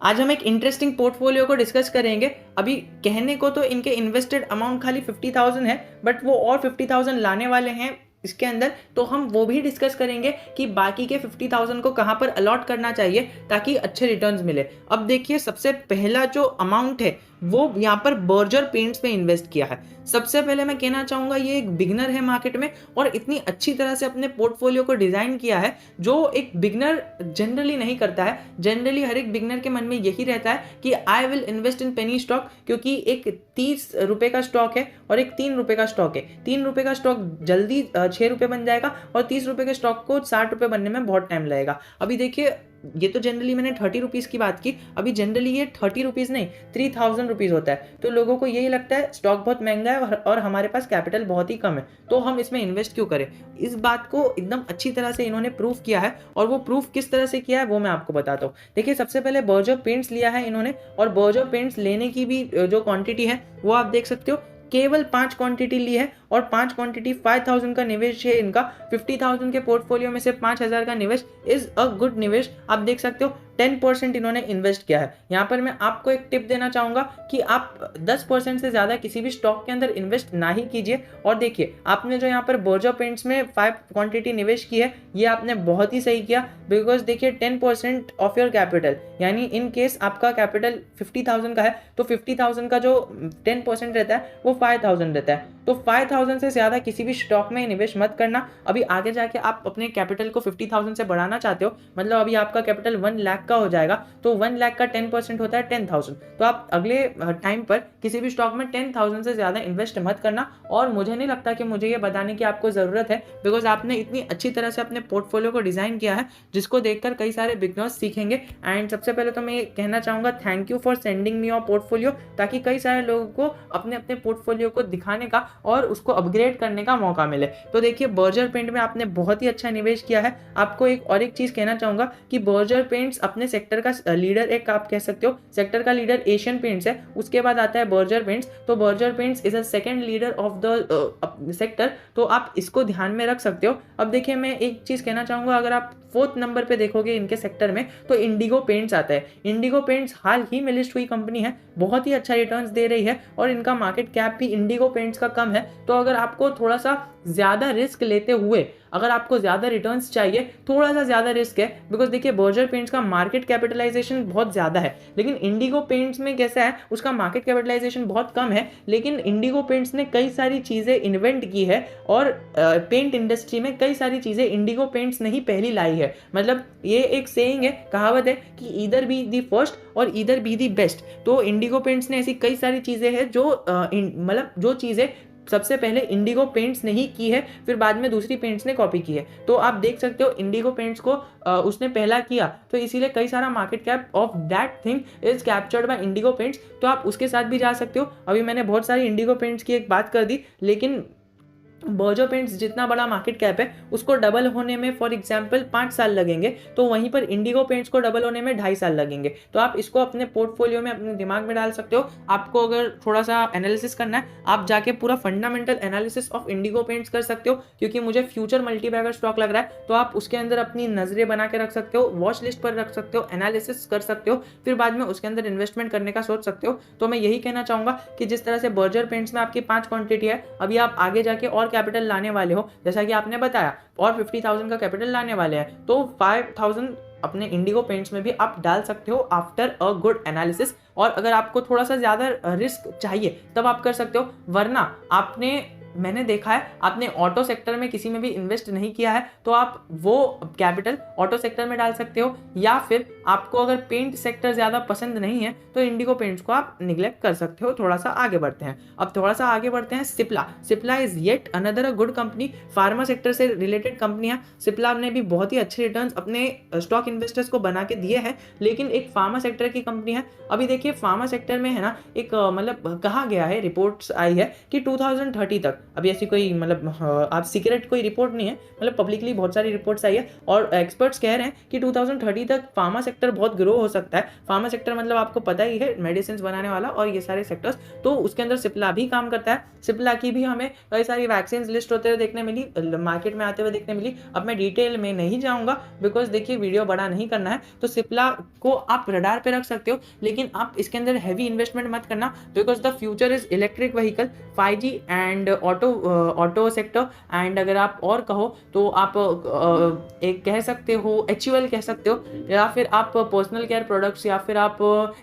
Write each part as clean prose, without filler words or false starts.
आज हम एक इंटरेस्टिंग पोर्टफोलियो को डिस्कस करेंगे। अभी कहने को तो इनके इन्वेस्टेड अमाउंट खाली 50,000 है, बट वो और 50,000 लाने वाले हैं इसके अंदर, तो हम वो भी डिस्कस करेंगे कि बाकी के 50,000 को कहाँ पर अलॉट करना चाहिए ताकि अच्छे रिटर्न्स मिले। अब देखिए, सबसे पहला जो अमाउंट है वो यहाँ पर बर्जर पेंट्स में इन्वेस्ट किया है। सबसे पहले मैं कहना चाहूँगा, ये एक बिगनर है मार्केट में और इतनी अच्छी तरह से अपने पोर्टफोलियो को डिज़ाइन किया है जो एक बिगनर जनरली नहीं करता है। जनरली हर एक बिगनर के मन में यही रहता है कि I will invest in penny stock, क्योंकि एक 30 रुपये का स्टॉक है और एक 3 रुपये का स्टॉक है। 3 रुपये का स्टॉक जल्दी 6 रुपये बन जाएगा और 30 रुपये के स्टॉक को 60 रुपये बनने में बहुत टाइम लगेगा। अभी देखिए, ये तो जनरली मैंने 30 रुपीज़ की बात की, अभी जनरली ये 30 रुपीज़ नहीं 3000 रुपीज़ होता है। तो लोगों को यही लगता है स्टॉक बहुत महंगा है और हमारे पास कैपिटल बहुत ही कम है, तो हम इसमें इन्वेस्ट क्यों करें। इस बात को एकदम अच्छी तरह से इन्होंने प्रूफ किया है, और वो प्रूफ किस तरह से किया है वो मैं आपको बताता हूँ। देखिए, सबसे पहले बर्जर पेंट्स लिया है इन्होंने, और बर्जर पेंट्स लेने की भी जो क्वांटिटी है वो आप देख सकते हो, केवल 5 क्वांटिटी ली है और 5 क्वांटिटी 5000 का निवेश है इनका। 50,000 के पोर्टफोलियो में से 5,000 का निवेश इज अ गुड निवेश। आप देख सकते हो 10% इन्होंने इन्वेस्ट किया है। यहाँ पर मैं आपको एक टिप देना चाहूँगा कि आप 10% से ज़्यादा किसी भी स्टॉक के अंदर इन्वेस्ट ना ही कीजिए। और देखिए, आपने जो यहाँ पर बर्जर पेंट्स में 5 क्वांटिटी निवेश की है, ये आपने बहुत ही सही किया, बिकॉज देखिए 10% ऑफ योर कैपिटल, यानी इन केस आपका कैपिटल 50,000 का है तो 50,000 का जो 10% रहता है वो 5,000 रहता है। तो 5,000 से ज़्यादा किसी भी स्टॉक में निवेश मत करना। अभी आगे जाके आप अपने कैपिटल को 50,000 से बढ़ाना चाहते हो, मतलब अभी आपका कैपिटल 1 लाख का हो जाएगा, तो 1 लाख का 10% होता है 10,000। तो आप अगले टाइम पर किसी भी स्टॉक में 10,000 से ज़्यादा इन्वेस्ट मत करना। और मुझे नहीं लगता कि मुझे ये बताने की आपको ज़रूरत है, बिकॉज आपने इतनी अच्छी तरह से अपने पोर्टफोलियो को डिज़ाइन किया है जिसको देखकर कई सारे बिगनर्स सीखेंगे। एंड सबसे पहले तो मैं ये कहना चाहूँगा, thank you for sending me your portfolio, ताकि कई सारे लोगों को अपने अपने पोर्टफोलियो को दिखाने का और उसको अपग्रेड करने का मौका मिले। तो देखिए, बर्जर पेंट में आपने बहुत ही अच्छा निवेश किया है। आपको एक चीज़ कहना चाहूँगा कि बर्जर पेंट्स अपने सेक्टर का लीडर, एक आप कह सकते हो सेक्टर का लीडर एशियन पेंट्स है, उसके बाद आता है बर्जर पेंट्स। तो Berger paints is a second leader of the sector, तो आप इसको ध्यान में रख सकते हो। अब देखिए, मैं एक चीज़ कहना चाहूँगा, अगर आप 4th नंबर पे देखोगे इनके सेक्टर में तो इंडिगो पेंट्स आता है। इंडिगो पेंट्स हाल ही में लिस्ट हुई कंपनी है, बहुत ही अच्छा रिटर्न्स दे रही है और इनका मार्केट कैप भी इंडिगो पेंट्स का कम है। तो अगर आपको थोड़ा सा ज़्यादा रिस्क लेते हुए, अगर आपको ज़्यादा रिटर्न्स चाहिए, थोड़ा सा ज़्यादा रिस्क है, बिकॉज देखिए बर्जर पेंट्स का मार्केट कैपिटलाइजेशन बहुत ज़्यादा है, लेकिन इंडिगो पेंट्स में कैसा है, उसका मार्केट कैपिटलाइजेशन बहुत कम है, लेकिन इंडिगो पेंट्स ने कई सारी चीज़ें इन्वेंट की है और पेंट इंडस्ट्री में कई सारी चीज़ें इंडिगो पेंट्स ने ही पहली लाई है। मतलब ये एक सेइंग है, कहावत है कि ईदर बी दी फर्स्ट और ईदर बी दी बेस्ट। तो इंडिगो पेंट्स ने ऐसी कई सारी चीज़ें हैं जो मतलब जो चीज़ें सबसे पहले इंडिगो पेंट्स ने ही की है, फिर बाद में दूसरी पेंट्स ने कॉपी की है। तो आप देख सकते हो इंडिगो पेंट्स को उसने पहला किया, तो इसीलिए कई सारा market cap of that thing is captured by Indigo paints. तो आप उसके साथ भी जा सकते हो। अभी मैंने बहुत सारी इंडिगो पेंट्स की एक बात कर दी, लेकिन बर्जर पेंट्स जितना बड़ा मार्केट कैप है उसको डबल होने में फॉर एग्जांपल 5 साल लगेंगे, तो वहीं पर इंडिगो पेंट्स को डबल होने में 2.5 साल लगेंगे। तो आप इसको अपने पोर्टफोलियो में, अपने दिमाग में डाल सकते हो। आपको अगर थोड़ा सा एनालिसिस करना है, आप जाके पूरा fundamental analysis of Indigo paints कर सकते हो, क्योंकि मुझे फ्यूचर मल्टीबैगर स्टॉक लग रहा है, तो आप उसके अंदर अपनी नजरें बना के रख सकते हो, वॉच लिस्ट पर रख सकते हो, एनालिसिस कर सकते हो, फिर बाद में उसके अंदर इन्वेस्टमेंट करने का सोच सकते हो। तो मैं यही कहना चाहूँगा कि जिस तरह से बर्जर पेंट्स में आपकी 5 क्वांटिटी है, अभी आप आगे जाके और कैपिटल लाने वाले हो, जैसा कि आपने बताया, और 50,000 का कैपिटल लाने वाले हैं, तो 5,000 अपने इंडिगो पेंट्स में भी आप डाल सकते हो आफ्टर अ गुड एनालिसिस। और अगर आपको थोड़ा सा ज़्यादा रिस्क चाहिए तब आप कर सकते हो, वरना मैंने देखा है, आपने ऑटो सेक्टर में किसी में भी इन्वेस्ट नहीं किया है, तो आप वो कैपिटल ऑटो सेक्टर में डाल सकते हो, या फिर आपको अगर पेंट सेक्टर ज़्यादा पसंद नहीं है तो इंडिगो पेंट्स को आप निगलेक्ट कर सकते हो। थोड़ा सा आगे बढ़ते हैं। अब थोड़ा सा आगे बढ़ते हैं, Cipla. Cipla is yet another a good company, pharma sector से रिलेटेड कंपनी है। सिप्ला ने भी बहुत ही अच्छे रिटर्न्स अपने स्टॉक इन्वेस्टर्स को बना के दिए हैं, लेकिन एक फार्मा सेक्टर की कंपनी है। अभी देखिए, फार्मा सेक्टर में है ना, एक मतलब कहा गया है, रिपोर्ट्स आई है कि 2030 तक अभी ऐसी कोई मतलब आप सीक्रेट कोई रिपोर्ट नहीं है, मतलब पब्लिकली बहुत सारी रिपोर्ट्स आई है और एक्सपर्ट्स कह रहे हैं कि 2030 तक फार्मा सेक्टर बहुत ग्रो हो सकता है। फार्मा सेक्टर मतलब आपको पता ही है, मेडिसिन बनाने वाला और ये सारे सेक्टर्स, तो उसके अंदर सिप्ला भी काम करता है। सिप्ला की भी हमें कई सारी वैक्सीन लिस्ट होते हुए देखने मिली, मार्केट में आते हुए देखने मिली। अब मैं डिटेल में नहीं जाऊँगा बिकॉज देखिए वीडियो बड़ा नहीं करना है। तो सिप्ला को आप रडार पे रख सकते हो, लेकिन आप इसके अंदर हैवी इन्वेस्टमेंट मत करना because the future is electric vehicle, 5G and auto sector. And अगर आप और कहो तो आप एक कह सकते हो HUL कह सकते हो, या फिर आप पर्सनल केयर प्रोडक्ट्स, या फिर आप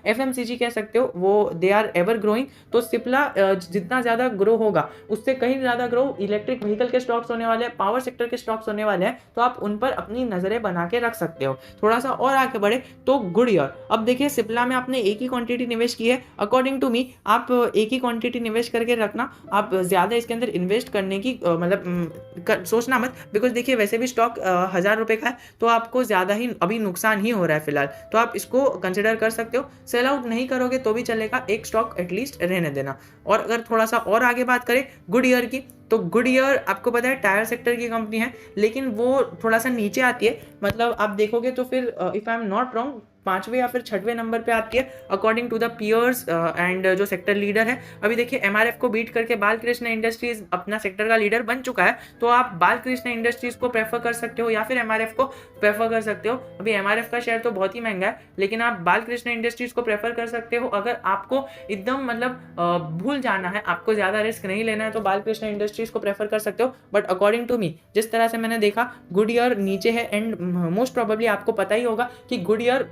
FMCG कह सकते हो, वो दे आर एवर ग्रोइंग। तो सिप्ला जितना ज़्यादा ग्रो होगा उससे कहीं ज़्यादा ग्रो इलेक्ट्रिक व्हीकल के स्टॉक्स होने वाले हैं, पावर सेक्टर के स्टॉक्स होने वाले हैं, तो आप उन पर अपनी नज़रें बना के रख सकते हो। थोड़ा सा और आगे बढ़े तो गुडईयर। अब देखिए सिप्ला में आपने एक ही क्वांटिटी निवेश की है, अकॉर्डिंग टू मी आप एक ही क्वांटिटी निवेश करके रखना, आप ज़्यादा इसके अंदर इन्वेस्ट करने की सोचना मत, बिकॉज देखिए वैसे भी स्टॉक 1000 रुपये का है, तो आपको ज़्यादा ही अभी नुकसान ही हो रहा है फिलहाल, तो आप इसको कंसिडर कर सकते हो। सेल आउट नहीं करोगे तो भी चलेगा, एक स्टॉक एटलीस्ट रहने देना। और अगर थोड़ा सा और आगे बात करें गुडईयर की, तो गुडईयर आपको पता है टायर सेक्टर की कंपनी है, लेकिन वो थोड़ा सा नीचे आती है, मतलब आप देखोगे तो फिर if I am not wrong 5वें या फिर 6वें नंबर पे आती है according to the peers and जो सेक्टर लीडर है। अभी देखिए MRF को बीट करके बालकृष्ण इंडस्ट्रीज अपना सेक्टर का लीडर बन चुका है, तो आप बालकृष्ण इंडस्ट्रीज को प्रेफर कर सकते हो या फिर MRF को प्रेफर कर सकते हो। अभी MRF का शेयर तो बहुत ही महंगा है, लेकिन आप बालकृष्ण इंडस्ट्रीज को प्रेफर कर सकते हो। अगर आपको एकदम मतलब भूल जाना है, आपको ज़्यादा रिस्क नहीं लेना है, तो बालकृष्ण इंडस्ट्रीज को प्रेफर कर सकते हो। बट अकॉर्डिंग टू मी जिस तरह से मैंने देखा, गुडईयर नीचे है एंड मोस्ट प्रोबेबली आपको पता ही होगा कि गुडईयर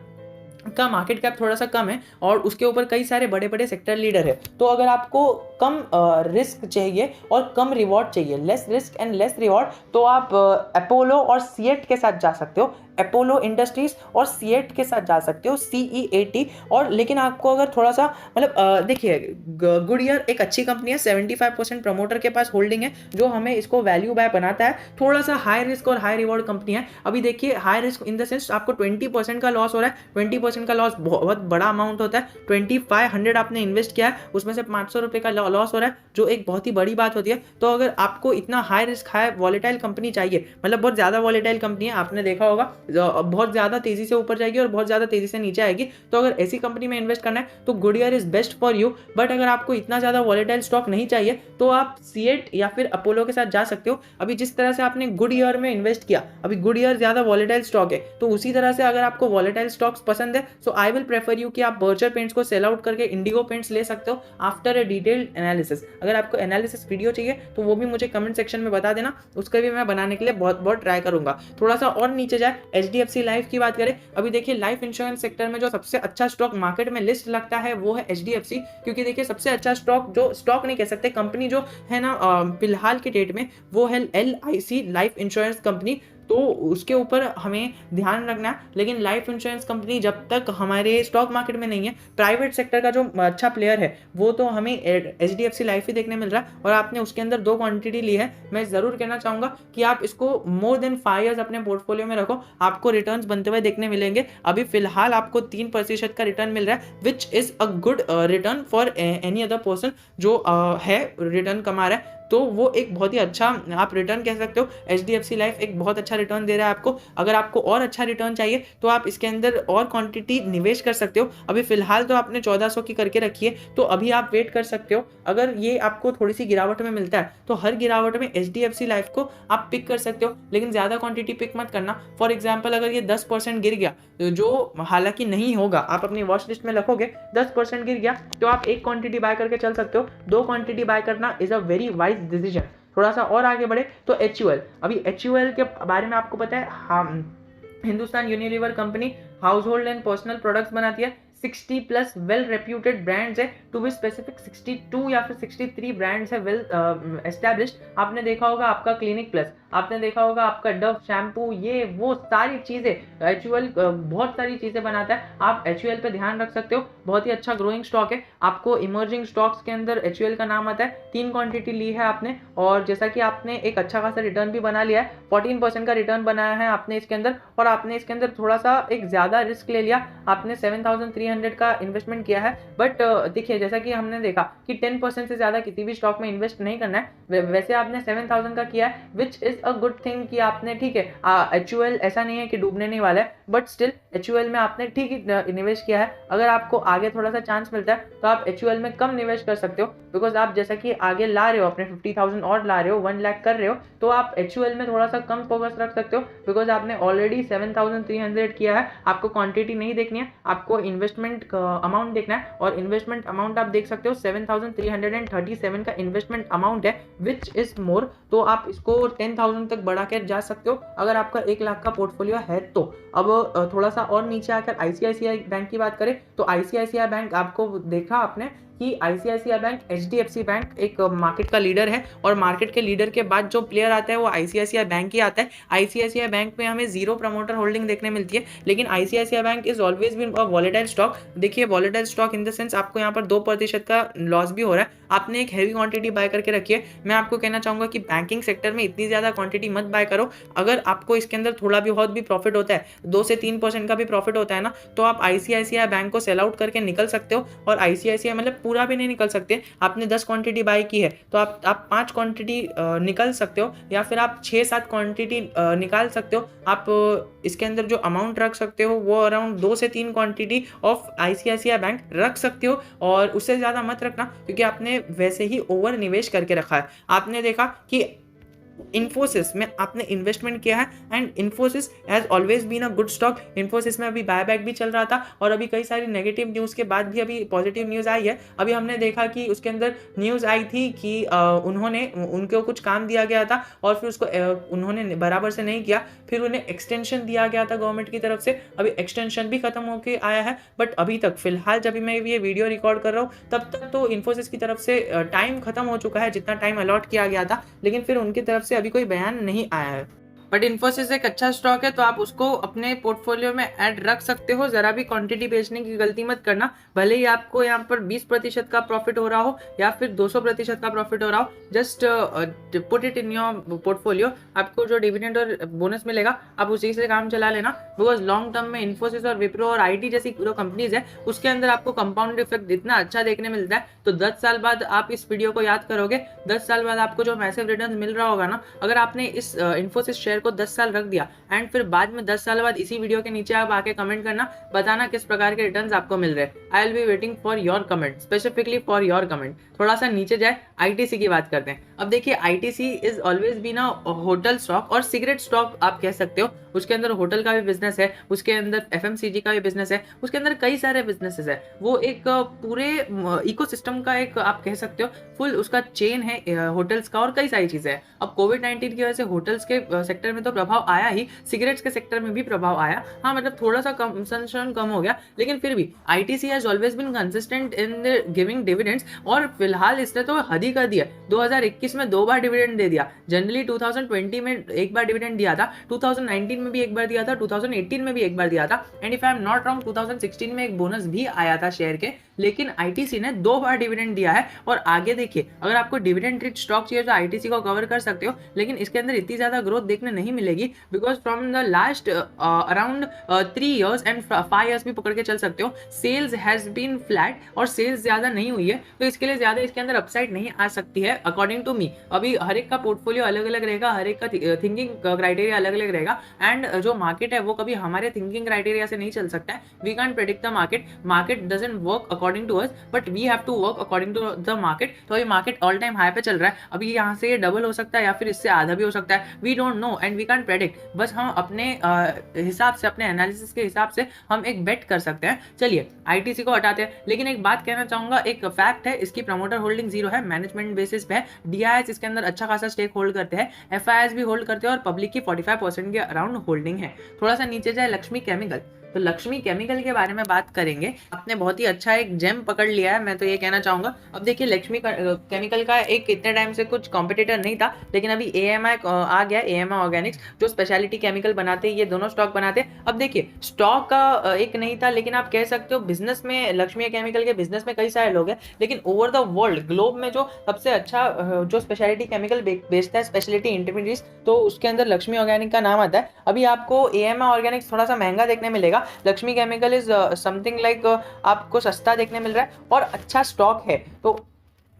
का मार्केट कैप थोड़ा सा कम है और उसके ऊपर कई सारे बड़े बड़े सेक्टर लीडर है। तो अगर आपको कम रिस्क चाहिए और कम रिवॉर्ड चाहिए, less risk and less reward, तो आप अपोलो और सीएट के साथ जा सकते हो, अपोलो इंडस्ट्रीज और सीएट के साथ जा सकते हो, CEAT। और लेकिन आपको अगर थोड़ा सा मतलब देखिए गुडईयर एक अच्छी कंपनी है, 75% प्रमोटर के पास होल्डिंग है, जो हमें इसको वैल्यू बाय बनाता है। थोड़ा सा हाई रिस्क और हाई रिवॉर्ड कंपनी है। अभी देखिए high risk in the sense आपको 20% का लॉस हो रहा है, 20% का लॉस बहुत बड़ा अमाउंट होता है। 2500 आपने इन्वेस्ट किया है, उसमें से 500 रुपये का लॉस हो रहा है, जो एक बहुत ही बड़ी बात होती है। तो अगर आपको इतना high risk high volatile company चाहिए, मतलब बहुत ज़्यादा वॉलेटाइल कंपनी है, आपने देखा होगा बहुत ज़्यादा तेज़ी से ऊपर जाएगी और बहुत ज़्यादा तेज़ी से नीचे आएगी, तो अगर ऐसी कंपनी में इन्वेस्ट करना है तो Goodyear is best for you. But अगर आपको इतना ज़्यादा वॉलेटाइल स्टॉक नहीं चाहिए तो आप सीएट या फिर अपोलो के साथ जा सकते हो। अभी जिस तरह से आपने गुडईयर में इन्वेस्ट किया, अभी गुडईयर ज़्यादा वॉलेटाइल स्टॉक है, तो उसी तरह से अगर आपको वॉलेटाइल स्टॉक्स पसंद है, सो आई विल प्रेफर यू कि आप बर्जर पेंट्स को सेल आउट करके इंडिगो पेंट्स ले सकते हो आफ्टर ए डिटेल्ड एनालिसिस। अगर आपको एनालिसिस वीडियो चाहिए तो वो भी मुझे कमेंट सेक्शन में बता देना, उसका भी मैं बनाने के लिए बहुत बहुत ट्राई करूंगा। थोड़ा सा और नीचे जाए, HDFC लाइफ की बात करें, अभी देखिए लाइफ इंश्योरेंस सेक्टर में जो सबसे अच्छा स्टॉक मार्केट में लिस्ट लगता है वो है HDFC, क्योंकि देखिए सबसे अच्छा स्टॉक, जो स्टॉक नहीं कह सकते, कंपनी जो है ना फिलहाल के डेट में, वो है LIC लाइफ इंश्योरेंस कंपनी। तो उसके ऊपर हमें ध्यान रखना है। लेकिन लाइफ इंश्योरेंस कंपनी जब तक हमारे स्टॉक मार्केट में नहीं है, प्राइवेट सेक्टर का जो अच्छा प्लेयर है वो तो हमें HDFC लाइफ ही देखने मिल रहा है, और आपने उसके अंदर 2 क्वांटिटी ली है। मैं ज़रूर कहना चाहूँगा कि आप इसको मोर देन 5 ईयर्स अपने पोर्टफोलियो में रखो, आपको रिटर्न्स बनते हुए देखने मिलेंगे। अभी फिलहाल आपको 3% का रिटर्न मिल रहा है, which is a good return for any other person जो है रिटर्न कमा रहा है, तो वो एक बहुत ही अच्छा आप रिटर्न कह सकते हो। HDFC लाइफ एक बहुत अच्छा रिटर्न दे रहा है आपको। अगर आपको और अच्छा रिटर्न चाहिए तो आप इसके अंदर और क्वांटिटी निवेश कर सकते हो। अभी फिलहाल तो आपने 1400 की करके रखी है, तो अभी आप वेट कर सकते हो। अगर ये आपको थोड़ी सी गिरावट में मिलता है तो हर गिरावट में HDFC लाइफ को आप पिक कर सकते हो, लेकिन ज़्यादा क्वांटिटी पिक मत करना। फॉर एग्जाम्पल अगर ये 10% गिर गया, जो हालांकि नहीं होगा, आप अपनी वॉच लिस्ट में रखोगे, 10% गिर गया तो आप एक क्वांटिटी बाय करके चल सकते हो। 2 क्वांटिटी बाय करना is a very wise decision. थोड़ा सा और आगे बढ़े तो HUL, अभी HUL के बारे में आपको पता है, Hindustan Unilever company house hold and personal products बनाती है। 60 प्लस वेल रेप्यूटेड ब्रांड्स है, टू बी स्पेसिफिक 62 या फिर 63 ब्रांड्स है वेल एस्टैब्लिश्ड। आपने देखा होगा आपका क्लिनिक प्लस, आपने देखा होगा आपका डव शैम्पू, ये वो सारी चीज़ें HUL बहुत सारी चीज़ें बनाता है। आप HUL पे ध्यान रख सकते हो, बहुत ही अच्छा ग्रोइंग स्टॉक है। आपको इमर्जिंग स्टॉक्स के अंदर HUL का नाम आता है। 3 क्वांटिटी ली है आपने और जैसा कि आपने एक अच्छा खासा रिटर्न भी बना लिया है, 14% का रिटर्न बनाया है आपने इसके अंदर, और आपने इसके अंदर थोड़ा-सा एक ज़्यादा रिस्क ले लिया। आपने 7300 का इन्वेस्टमेंट किया है, बट देखिए जैसा कि हमने देखा कि 10% से ज़्यादा किसी भी स्टॉक में इन्वेस्ट नहीं करना है। वैसे आपने 7000 का किया है, which is a good thing कि आपने, ठीक है, HUL ऐसा नहीं है कि डूबने नहीं वाला है, बट स्टिल HUL में आपने ठीक ही निवेश किया है। अगर आपको आगे थोड़ा-सा चांस मिलता है तो आप HUL में कम निवेश कर सकते हो, बिकॉज़ आप जैसा कि आगे ला रहे हो, अपने 50,000 और ला रहे हो, 1 लाख कर रहे हो, तो आप HUL में थोड़ा-सा कम फोकस रख सकते हो, बिकॉज़ आपने ऑलरेडी 7300 किया है। आपको क्वांटिटी नहीं देखनी है, आपको इन्वेस्टमेंट अमाउंट देखना है, और इन्वेस्टमेंट अमाउंट आप देख सकते हो 7337 का इन्वेस्टमेंट अमाउंट है, विच इज़ मोर। तो आप इसको 10,000 तक बढ़ा कर जा सकते हो अगर आपका 1 लाख का पोर्टफोलियो है तो। अब थोड़ा-सा और नीचे आकर ICICI बैंक की बात करें तो ICICI बैंक, आपको देखा आपने कि ICICI बैंक, HDFC बैंक एक मार्केट का लीडर है, और मार्केट के लीडर के बाद जो प्लेयर आता है वो ICICI बैंक ही आता है। ICICI बैंक में हमें 0 प्रमोटर होल्डिंग देखने मिलती है, लेकिन ICICI bank is always been a volatile stock. देखिए volatile stock in the sense आपको यहाँ पर 2% का लॉस भी हो रहा है। आपने एक हैवी क्वांटिटी बाय करके रखी है। मैं आपको कहना चाहूँगा कि बैंकिंग सेक्टर में इतनी ज़्यादा क्वांटिटी मत बाय करो। अगर आपको इसके अंदर थोड़ा भी बहुत भी प्रॉफिट होता है, 2 से 3% का भी प्रॉफिट होता है ना, तो आप ICICI बैंक को सेल आउट करके निकल सकते हो। और ICICI मतलब पूरा भी नहीं निकल सकते, आपने 10 क्वांटिटी बाय की है तो आप 5 क्वांटिटी निकल सकते हो, या फिर आप 6-7 क्वांटिटी निकाल सकते हो। आप इसके अंदर जो अमाउंट रख सकते हो वो अराउंड 2 से 3 क्वांटिटी ऑफ ICICI बैंक रख सकते हो, और उससे ज़्यादा मत रखना, क्योंकि आपने वैसे ही ओवर निवेश करके रखा है। आपने देखा कि इन्फोसिस में आपने इन्वेस्टमेंट किया है, and Infosys has always been a good stock. Infosys में अभी बायबैक भी चल रहा था, और अभी कई सारी नेगेटिव न्यूज़ के बाद भी अभी पॉजिटिव न्यूज़ आई है। अभी हमने देखा कि उसके अंदर न्यूज़ आई थी कि उनको कुछ काम दिया गया था, और फिर उसको उन्होंने बराबर से नहीं किया, फिर उन्हें एक्सटेंशन दिया गया था गवर्नमेंट की तरफ से। अभी एक्सटेंशन भी खत्म होकर आया है, बट अभी तक फिलहाल जब मैं ये वीडियो रिकॉर्ड कर रहा हूँ तब तक तो इन्फोसिस की तरफ से टाइम खत्म हो चुका है, जितना टाइम अलॉट किया गया था, लेकिन फिर उनकी तरफ से अभी कोई बयान नहीं आया है। बट इन्फोसिस एक अच्छा स्टॉक है, तो आप उसको अपने पोर्टफोलियो में ऐड रख सकते हो। जरा भी क्वांटिटी बेचने की गलती मत करना, भले ही आपको यहाँ पर 20% का प्रॉफिट हो रहा हो या फिर 200% का प्रॉफिट हो रहा हो, just put it in your portfolio. आपको जो डिविडेंड और बोनस मिलेगा आप उसी से काम चला लेना, बिकॉज लॉन्ग टर्म में इन्फोसिस और विप्रो और IT जैसी जो कंपनीज है उसके अंदर आपको कंपाउंड इफेक्ट इतना अच्छा देखने मिलता है। तो 10 साल बाद आप इस वीडियो को याद करोगे, 10 साल बाद आपको जो मैसिव रिटर्न मिल रहा होगा ना, अगर आपने इस इन्फोसिस शेयर को 10 साल रख दिया, एंड फिर बाद में 10 साल बाद इसी वीडियो के नीचे आप आके कमेंट करना, बताना किस प्रकार के रिटर्न्स आपको मिल रहे हैं। I will be waiting for your comment, specifically for your comment. थोड़ा सा नीचे जाए, ITC की बात करते हैं। अब देखिए ITC is always been a hotel stock और सिगरेट स्टॉक आप कह सकते हो। उसके अंदर होटल का भी बिजनेस है, उसके अंदर FMCG का भी बिजनेस है, उसके अंदर कई सारे बिजनेसेस है। वो एक पूरे इकोसिस्टम का एक आप कह सकते हो फुल उसका चेन है होटल्स का, और कई सारी चीजें हैं। अब कोविड-19 की वजह से होटल्स के सेक्टर में तो प्रभाव आया ही, सिगरेट्स के सेक्टर में भी प्रभाव आया। हाँ मतलब थोड़ा सा कंजम्पशन कम हो गया, लेकिन फिर भी ITC has always been consistent in giving dividends, और फिलहाल इसने तो हद ही कर दिया। 2021 में 2 बार डिविडेंड दे दिया। जनरली 2020 में 1 बार डिविडेंड दिया था, 2019 में भी 1 बार दिया था, 2018 में भी 1 बार दिया था, and if I am not wrong 2016 में एक बोनस भी आया था शेयर के। लेकिन ITC ने 2 बार डिविडेंड दिया है। और आगे देखिए, अगर आपको डिविडेंड रिच स्टॉक चाहिए तो ITC को कवर कर सकते हो, लेकिन इसके अंदर इतनी ज्यादा ग्रोथ देखने नहीं मिलेगी, because from the last around 3 years and 5 years भी पकड़ के चल सकते हो, सेल्स हैज बीन फ्लैट और सेल्स ज्यादा नहीं हुई है, तो इसके लिए ज्यादा इसके अंदर अपसाइड नहीं आ सकती है अकॉर्डिंग टू मी। अभी हर एक का पोर्टफोलियो अलग अलग रहेगा, हर एक का थिंकिंग क्राइटेरिया अलग अलग रहेगा, एंड जो मार्केट है वो कभी हमारे थिंकिंग क्राइटेरिया से नहीं चल सकता है। We can predict the market doesn't work according to us, but we have to work according to the market. तो अभी मार्केट ऑल टाइम हाई पे चल रहा है, अभी यहाँ से ये डबल हो सकता है या फिर इससे आधा भी हो सकता है, we don't know and we can predict. बस हम अपने हिसाब से, अपने एनालिसिस के हिसाब से हम एक बेट कर सकते हैं। चलिए ITC को हटाते हैं, लेकिन एक बात कहना चाहूंगा, एक फैक्ट है, इसकी प्रमोटर होल्डिंग 0 है, मैनेजमेंट बेसिस पे है। DIS इसके अंदर अच्छा खासा स्टेक होल्ड करते हैं, FIS भी होल्ड करते हैं, और पब्लिक की 45% के अराउंड होल्डिंग है। थोड़ा सा नीचे जाए, लक्ष्मी केमिकल। तो लक्ष्मी केमिकल के बारे में बात करेंगे। आपने बहुत ही अच्छा एक जेम पकड़ लिया है, मैं तो ये कहना चाहूंगा। अब देखिए लक्ष्मी केमिकल का एक इतने टाइम से कुछ कॉम्पिटिटर नहीं था, लेकिन अभी एएमआई आ गया, एएमआई ऑर्गेनिक्स, जो स्पेशलिटी केमिकल बनाते हैं, ये दोनों स्टॉक बनाते हैं। अब देखिए स्टॉक का एक नहीं था, लेकिन आप कह सकते हो बिजनेस में लक्ष्मी केमिकल के बिजनेस में कई सारे लोग हैं, लेकिन ओवर द वर्ल्ड ग्लोब में जो सबसे अच्छा जो स्पेशलिटी केमिकल बेचता है, स्पेशलिटी इंटरमीडिएट्स, तो उसके अंदर लक्ष्मी ऑर्गेनिक का नाम आता है। अभी आपको एएमआई ऑर्गेनिक्स थोड़ा सा महंगा देखने मिलेगा, Lakshmi chemical is something like आपको सस्ता देखने मिल रहा है और अच्छा स्टॉक है।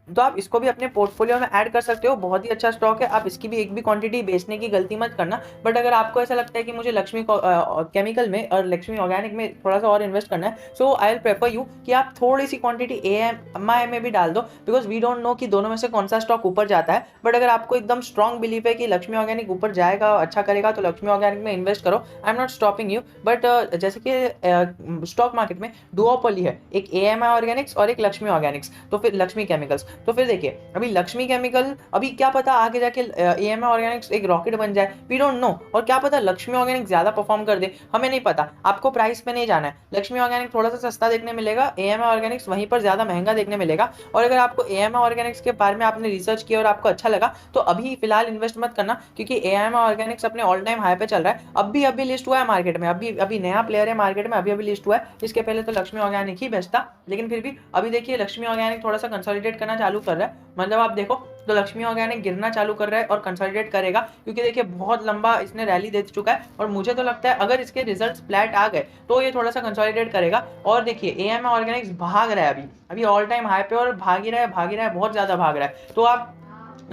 तो आप इसको भी अपने पोर्टफोलियो में ऐड कर सकते हो, बहुत ही अच्छा स्टॉक है। आप इसकी भी एक भी क्वांटिटी बेचने की गलती मत करना। बट अगर आपको ऐसा लगता है कि मुझे लक्ष्मी केमिकल में और लक्ष्मी ऑर्गेनिक में थोड़ा सा और इन्वेस्ट करना है, सो आई विल प्रेफर यू कि आप थोड़ी सी क्वांटिटी एएमआई में भी डाल दो, बिकॉज वी डोंट नो कि दोनों में से कौन सा स्टॉक ऊपर जाता है। बट अगर आपको एकदम स्ट्रॉन्ग बिलीफ है कि लक्ष्मी ऑर्गेनिक ऊपर जाएगा, अच्छा करेगा, तो लक्ष्मी ऑर्गेनिक में इन्वेस्ट करो। आई am not stopping you, but जैसे कि स्टॉक मार्केट में डुओपोली है, एक एएमआई ऑर्गेनिक्स और एक लक्ष्मी ऑर्गेनिक्स, तो फिर लक्ष्मी केमिकल्स। तो फिर देखिए अभी लक्ष्मी केमिकल, अभी क्या पता आगे जाके एएमआई ऑर्गेनिक्स एक रॉकेट बन जाए, वी डोंट नो। और क्या पता लक्ष्मी ऑर्गेनिक ज्यादा परफॉर्म कर दे, हमें नहीं पता। आपको प्राइस पे नहीं जाना है, लक्ष्मी ऑर्गेनिक थोड़ा सा सस्ता देखने मिलेगा, एएमआई ऑर्गेनिक्स वहीं पर ज्यादा महंगा देखने मिलेगा। और अगर आपको एएमआई ऑर्गेनिक्स के बारे में आपने रिसर्च किया और आपको अच्छा लगा, तो अभी फिलहाल इन्वेस्ट मत करना, क्योंकि एएमआई ऑर्गेनिक्स अपने ऑल टाइम हाई पे चल रहा है। अभी लिस्ट हुआ है मार्केट में, अभी नया प्लेयर है मार्केट में, अभी लिस्ट हुआ है। इसके पहले तो लक्ष्मी ऑर्गेनिक ही बेस्ट था, लेकिन फिर भी अभी देखिए लक्ष्मी ऑर्गेनिक थोड़ा सा कंसोलिडेट करना चालू कर रहा है। मतलब आप देखो तो लक्ष्मी ऑर्गेनिक गिरना चालू कर रहा है और कंसोलिडेट करेगा, क्योंकि देखिए बहुत लंबा इसने रैली दे चुका है। और मुझे तो लगता है अगर इसके रिजल्ट्स फ्लैट आ गए तो ये थोड़ा सा कंसोलिडेट करेगा। और देखिए एएमआई ऑर्गेनिक्स भाग रहा है अभी ऑल टाइम हाई पे, और भाग ही रहा है, बहुत ज्यादा भाग रहा है। तो आप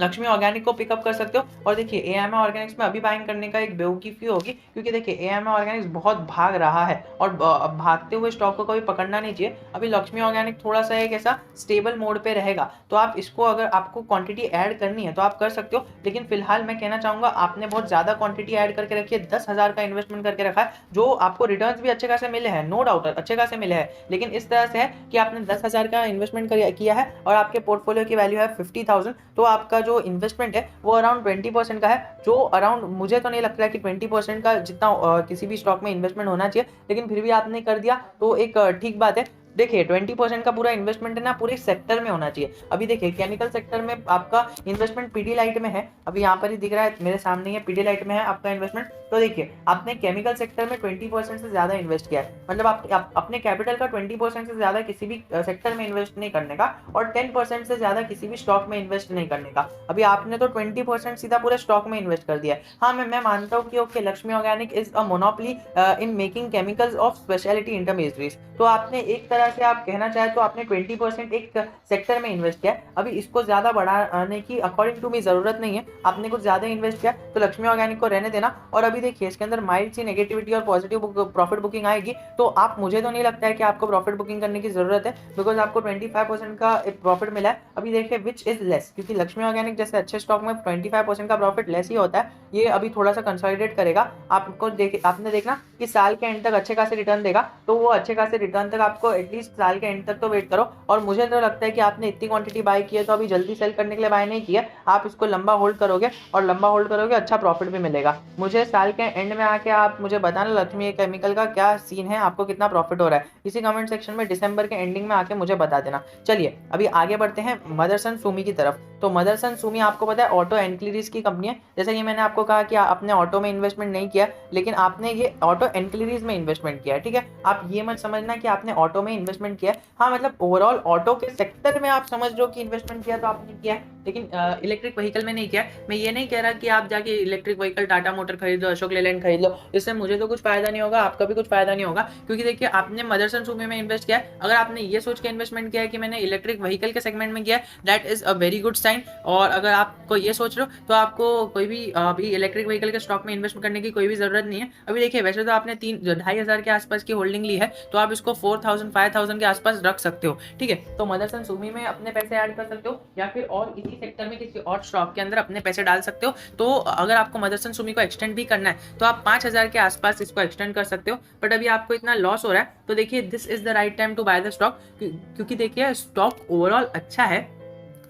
लक्ष्मी ऑर्गेनिक को पिकअप कर सकते हो। और देखिए एएमआई ऑर्गेनिक्स में अभी बाइंग करने का एक बेवकूफ़ी होगी, क्योंकि देखिए एएमआई ऑर्गेनिक्स बहुत भाग रहा है और भागते हुए स्टॉक को कभी पकड़ना नहीं चाहिए। अभी लक्ष्मी ऑर्गेनिक थोड़ा सा एक ऐसा स्टेबल मोड पे रहेगा, तो आप इसको अगर आपको क्वांटिटी ऐड करनी है तो आप कर सकते हो। लेकिन फिलहाल मैं कहना चाहूंगा आपने बहुत ज्यादा क्वांटिटी ऐड करके रखी है, 10,000 का इन्वेस्टमेंट करके रखा है, जो आपको रिटर्न भी अच्छे खासे मिले हैं, नो डाउट अच्छे खासे मिले हैं। लेकिन इस तरह से है कि आपने 10,000 का इन्वेस्टमेंट किया है और आपके पोर्टफोलियो की वैल्यू है 50,000, तो आपका जो इन्वेस्टमेंट है वो अराउंड 20% का है, जो अराउंड मुझे तो नहीं लगता है कि 20% का जितना किसी भी स्टॉक में इन्वेस्टमेंट होना चाहिए, लेकिन फिर भी आपने कर दिया तो एक ठीक बात है। देखिए 20% का पूरा इन्वेस्टमेंट है ना, पूरे सेक्टर में होना चाहिए। अभी देखिए केमिकल सेक्टर में आपका इन्वेस्टमेंट पीडीलाइट में है, अभी यहाँ पर ही दिख रहा है मेरे सामने, ये पीडीलाइट में है आपका इन्वेस्टमेंट। तो देखिए आपने केमिकल सेक्टर में 20% से ज्यादा इन्वेस्ट किया है, मतलब आप अपने कैपिटल का 20% से ज्यादा किसी भी सेक्टर में इन्वेस्ट नहीं करने का, और 10% से ज्यादा किसी भी स्टॉक में इन्वेस्ट नहीं करने का। अभी आपने तो 20% सीधा पूरे स्टॉक में इन्वेस्ट कर दिया है। हाँ मैं मानता हूँ कि okay Lakshmi organic is a monopoly in making chemicals of speciality intermediates, तो आपने एक तरह से आप कहना चाहे तो आपने 20% एक सेक्टर में इन्वेस्ट किया। अभी इसको ज्यादा बढ़ाने की अकॉर्डिंग टू मी जरूरत नहीं है, आपने कुछ ज्यादा इन्वेस्ट किया तो लक्ष्मी ऑर्गेनिक को रहने देना। और अभी देखिए इसके अंदर माइल्ड सी नेगेटिविटी और पॉजिटिव प्रॉफिट बुकिंग आएगी, तो आप, मुझे तो नहीं लगता है कि आपको प्रॉफिट बुकिंग करने की जरूरत है, बिकॉज आपको 25% का एक प्रॉफिट मिला है। अभी देखिए विच इज लेस, क्योंकि लक्ष्मी ऑर्गेनिक जैसे अच्छे स्टॉक में 25% का प्रॉफिट लेस ही होता है। ये अभी थोड़ा सा कंसोलिडेट करेगा, आपको आपने देखना कि साल के एंड तक अच्छे खासे रिटर्न देगा, तो वो अच्छे खासे रिटर्न तक आपको एटलीस्ट साल के एंड तक तो वेट करो। और मुझे तो लगता है कि आपने इतनी क्वांटिटी बाय की है तो अभी जल्दी सेल करने के लिए बाय नहीं किया, आप इसको लंबा होल्ड करोगे और लंबा होल्ड करोगे अच्छा प्रॉफिट भी मिलेगा। मुझे साल के एंड में आके आप मुझे बताना लक्ष्मी केमिकल का क्या सीन है, आपको कितना प्रॉफिट हो रहा है, इसी कमेंट सेक्शन में दिसंबर के एंडिंग में आके मुझे बता देना। चलिए अभी आगे बढ़ते हैं मदरसन सुमी की तरफ। तो मदरसन सुमी आपको पता है ऑटो एनक्लेरीज की कंपनी है। जैसे कि मैंने आपको कहा कि आपने ऑटो में इन्वेस्टमेंट नहीं किया, लेकिन आपने ये ऑटो एनक्लेरीज में इन्वेस्टमेंट किया है, ठीक है। आप ये मत समझना कि आपने ऑटो में इन्वेस्टमेंट किया है, हाँ मतलब ओवरऑल ऑटो के सेक्टर में आप समझ लो कि इन्वेस्टमेंट किया तो आपने किया है, लेकिन इलेक्ट्रिक व्हीकल में नहीं किया। मैं ये नहीं कह रहा कि आप जाके इलेक्ट्रिक व्हीकल टाटा मोटर खरीद लो, अशोक लेलैंड खरीद लो, इससे मुझे तो कुछ फायदा नहीं होगा, आपका भी कुछ फायदा नहीं होगा। क्योंकि देखिए आपने मदरसन सुमी में इन्वेस्ट किया है, अगर आपने ये सोच के इन्वेस्टमेंट किया है कि मैंने इलेक्ट्रिक व्हीकल के सेगमेंट में किया है, that is a very good sign. और अगर आपको ये सोच रहे हो तो आपको कोई भी अभी इलेक्ट्रिक व्हीकल के स्टॉक में इन्वेस्ट करने की कोई भी जरूरत नहीं है। अभी देखिए वैसे तो आपने 2,500 के आसपास की होल्डिंग ली है, तो आप इसको 4,000 5,000 के आसपास रख सकते हो, ठीक है। तो मदरसन सुमी में अपने पैसे ऐड कर सकते हो, या फिर और इसी सेक्टर में किसी और स्टॉक के अंदर अपने पैसे डाल सकते हो। तो अगर आपको मदरसन सुमी को एक्सटेंड भी करना है तो आप 5,000 के आसपास इसको एक्सटेंड कर सकते हो। बट अभी आपको इतना लॉस हो रहा है, तो देखिए this is the right time to buy the stock, क्योंकि देखिए स्टॉक ओवरऑल अच्छा है,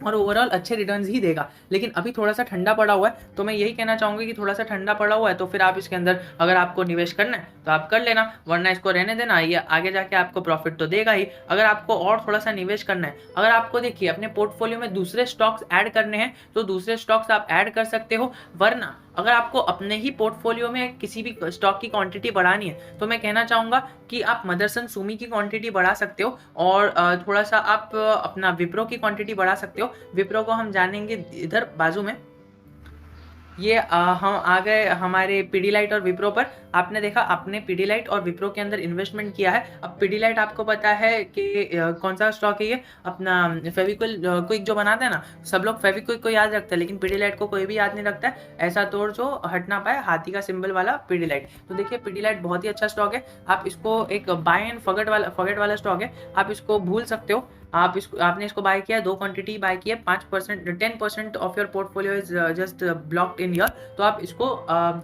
और ओवरऑल अच्छे रिटर्न्स ही देगा। लेकिन अभी थोड़ा सा ठंडा पड़ा हुआ है, तो मैं यही कहना चाहूँगा कि थोड़ा सा ठंडा पड़ा हुआ है तो फिर आप इसके अंदर अगर आपको निवेश करना है तो आप कर लेना, वरना इसको रहने देना। ये आगे जाके आपको प्रॉफिट तो देगा ही। अगर आपको और थोड़ा सा निवेश करना है, अगर आपको देखिए अपने पोर्टफोलियो में दूसरे स्टॉक्स ऐड करने हैं तो दूसरे स्टॉक्स आप ऐड कर सकते हो, वरना अगर आपको अपने ही पोर्टफोलियो में किसी भी स्टॉक की क्वांटिटी बढ़ानी है तो मैं कहना चाहूँगा कि आप मदरसन सुमी की क्वांटिटी बढ़ा सकते हो और थोड़ा सा आप अपना विप्रो की क्वांटिटी बढ़ा सकते हो। विप्रो को हम जानेंगे इधर बाजू में। ये हम आ गए हमारे पीडीलाइट और विप्रो पर। आपने देखा आपने पीडीलाइट और विप्रो के अंदर इन्वेस्टमेंट किया है। अब पीडीलाइट आपको पता है कि कौन सा स्टॉक है, ये अपना फेविक्विक क्विक जो बनाता है ना, सब लोग फेविक्विक को याद रखते हैं लेकिन पीडीलाइट को कोई भी याद नहीं रखता है। ऐसा तोड़ जो हट ना पाए, हाथी का सिंबल वाला पीडीलाइट। तो देखिए पीडीलाइट बहुत ही अच्छा स्टॉक है। आप इसको एक बाय एंड फॉरगेट वाला स्टॉक है, आप इसको भूल सकते हो। आपने इसको बाय किया, 2 क्वांटिटी बाय किया, 5% 10% of your portfolio is just blocked in year, तो आप इसको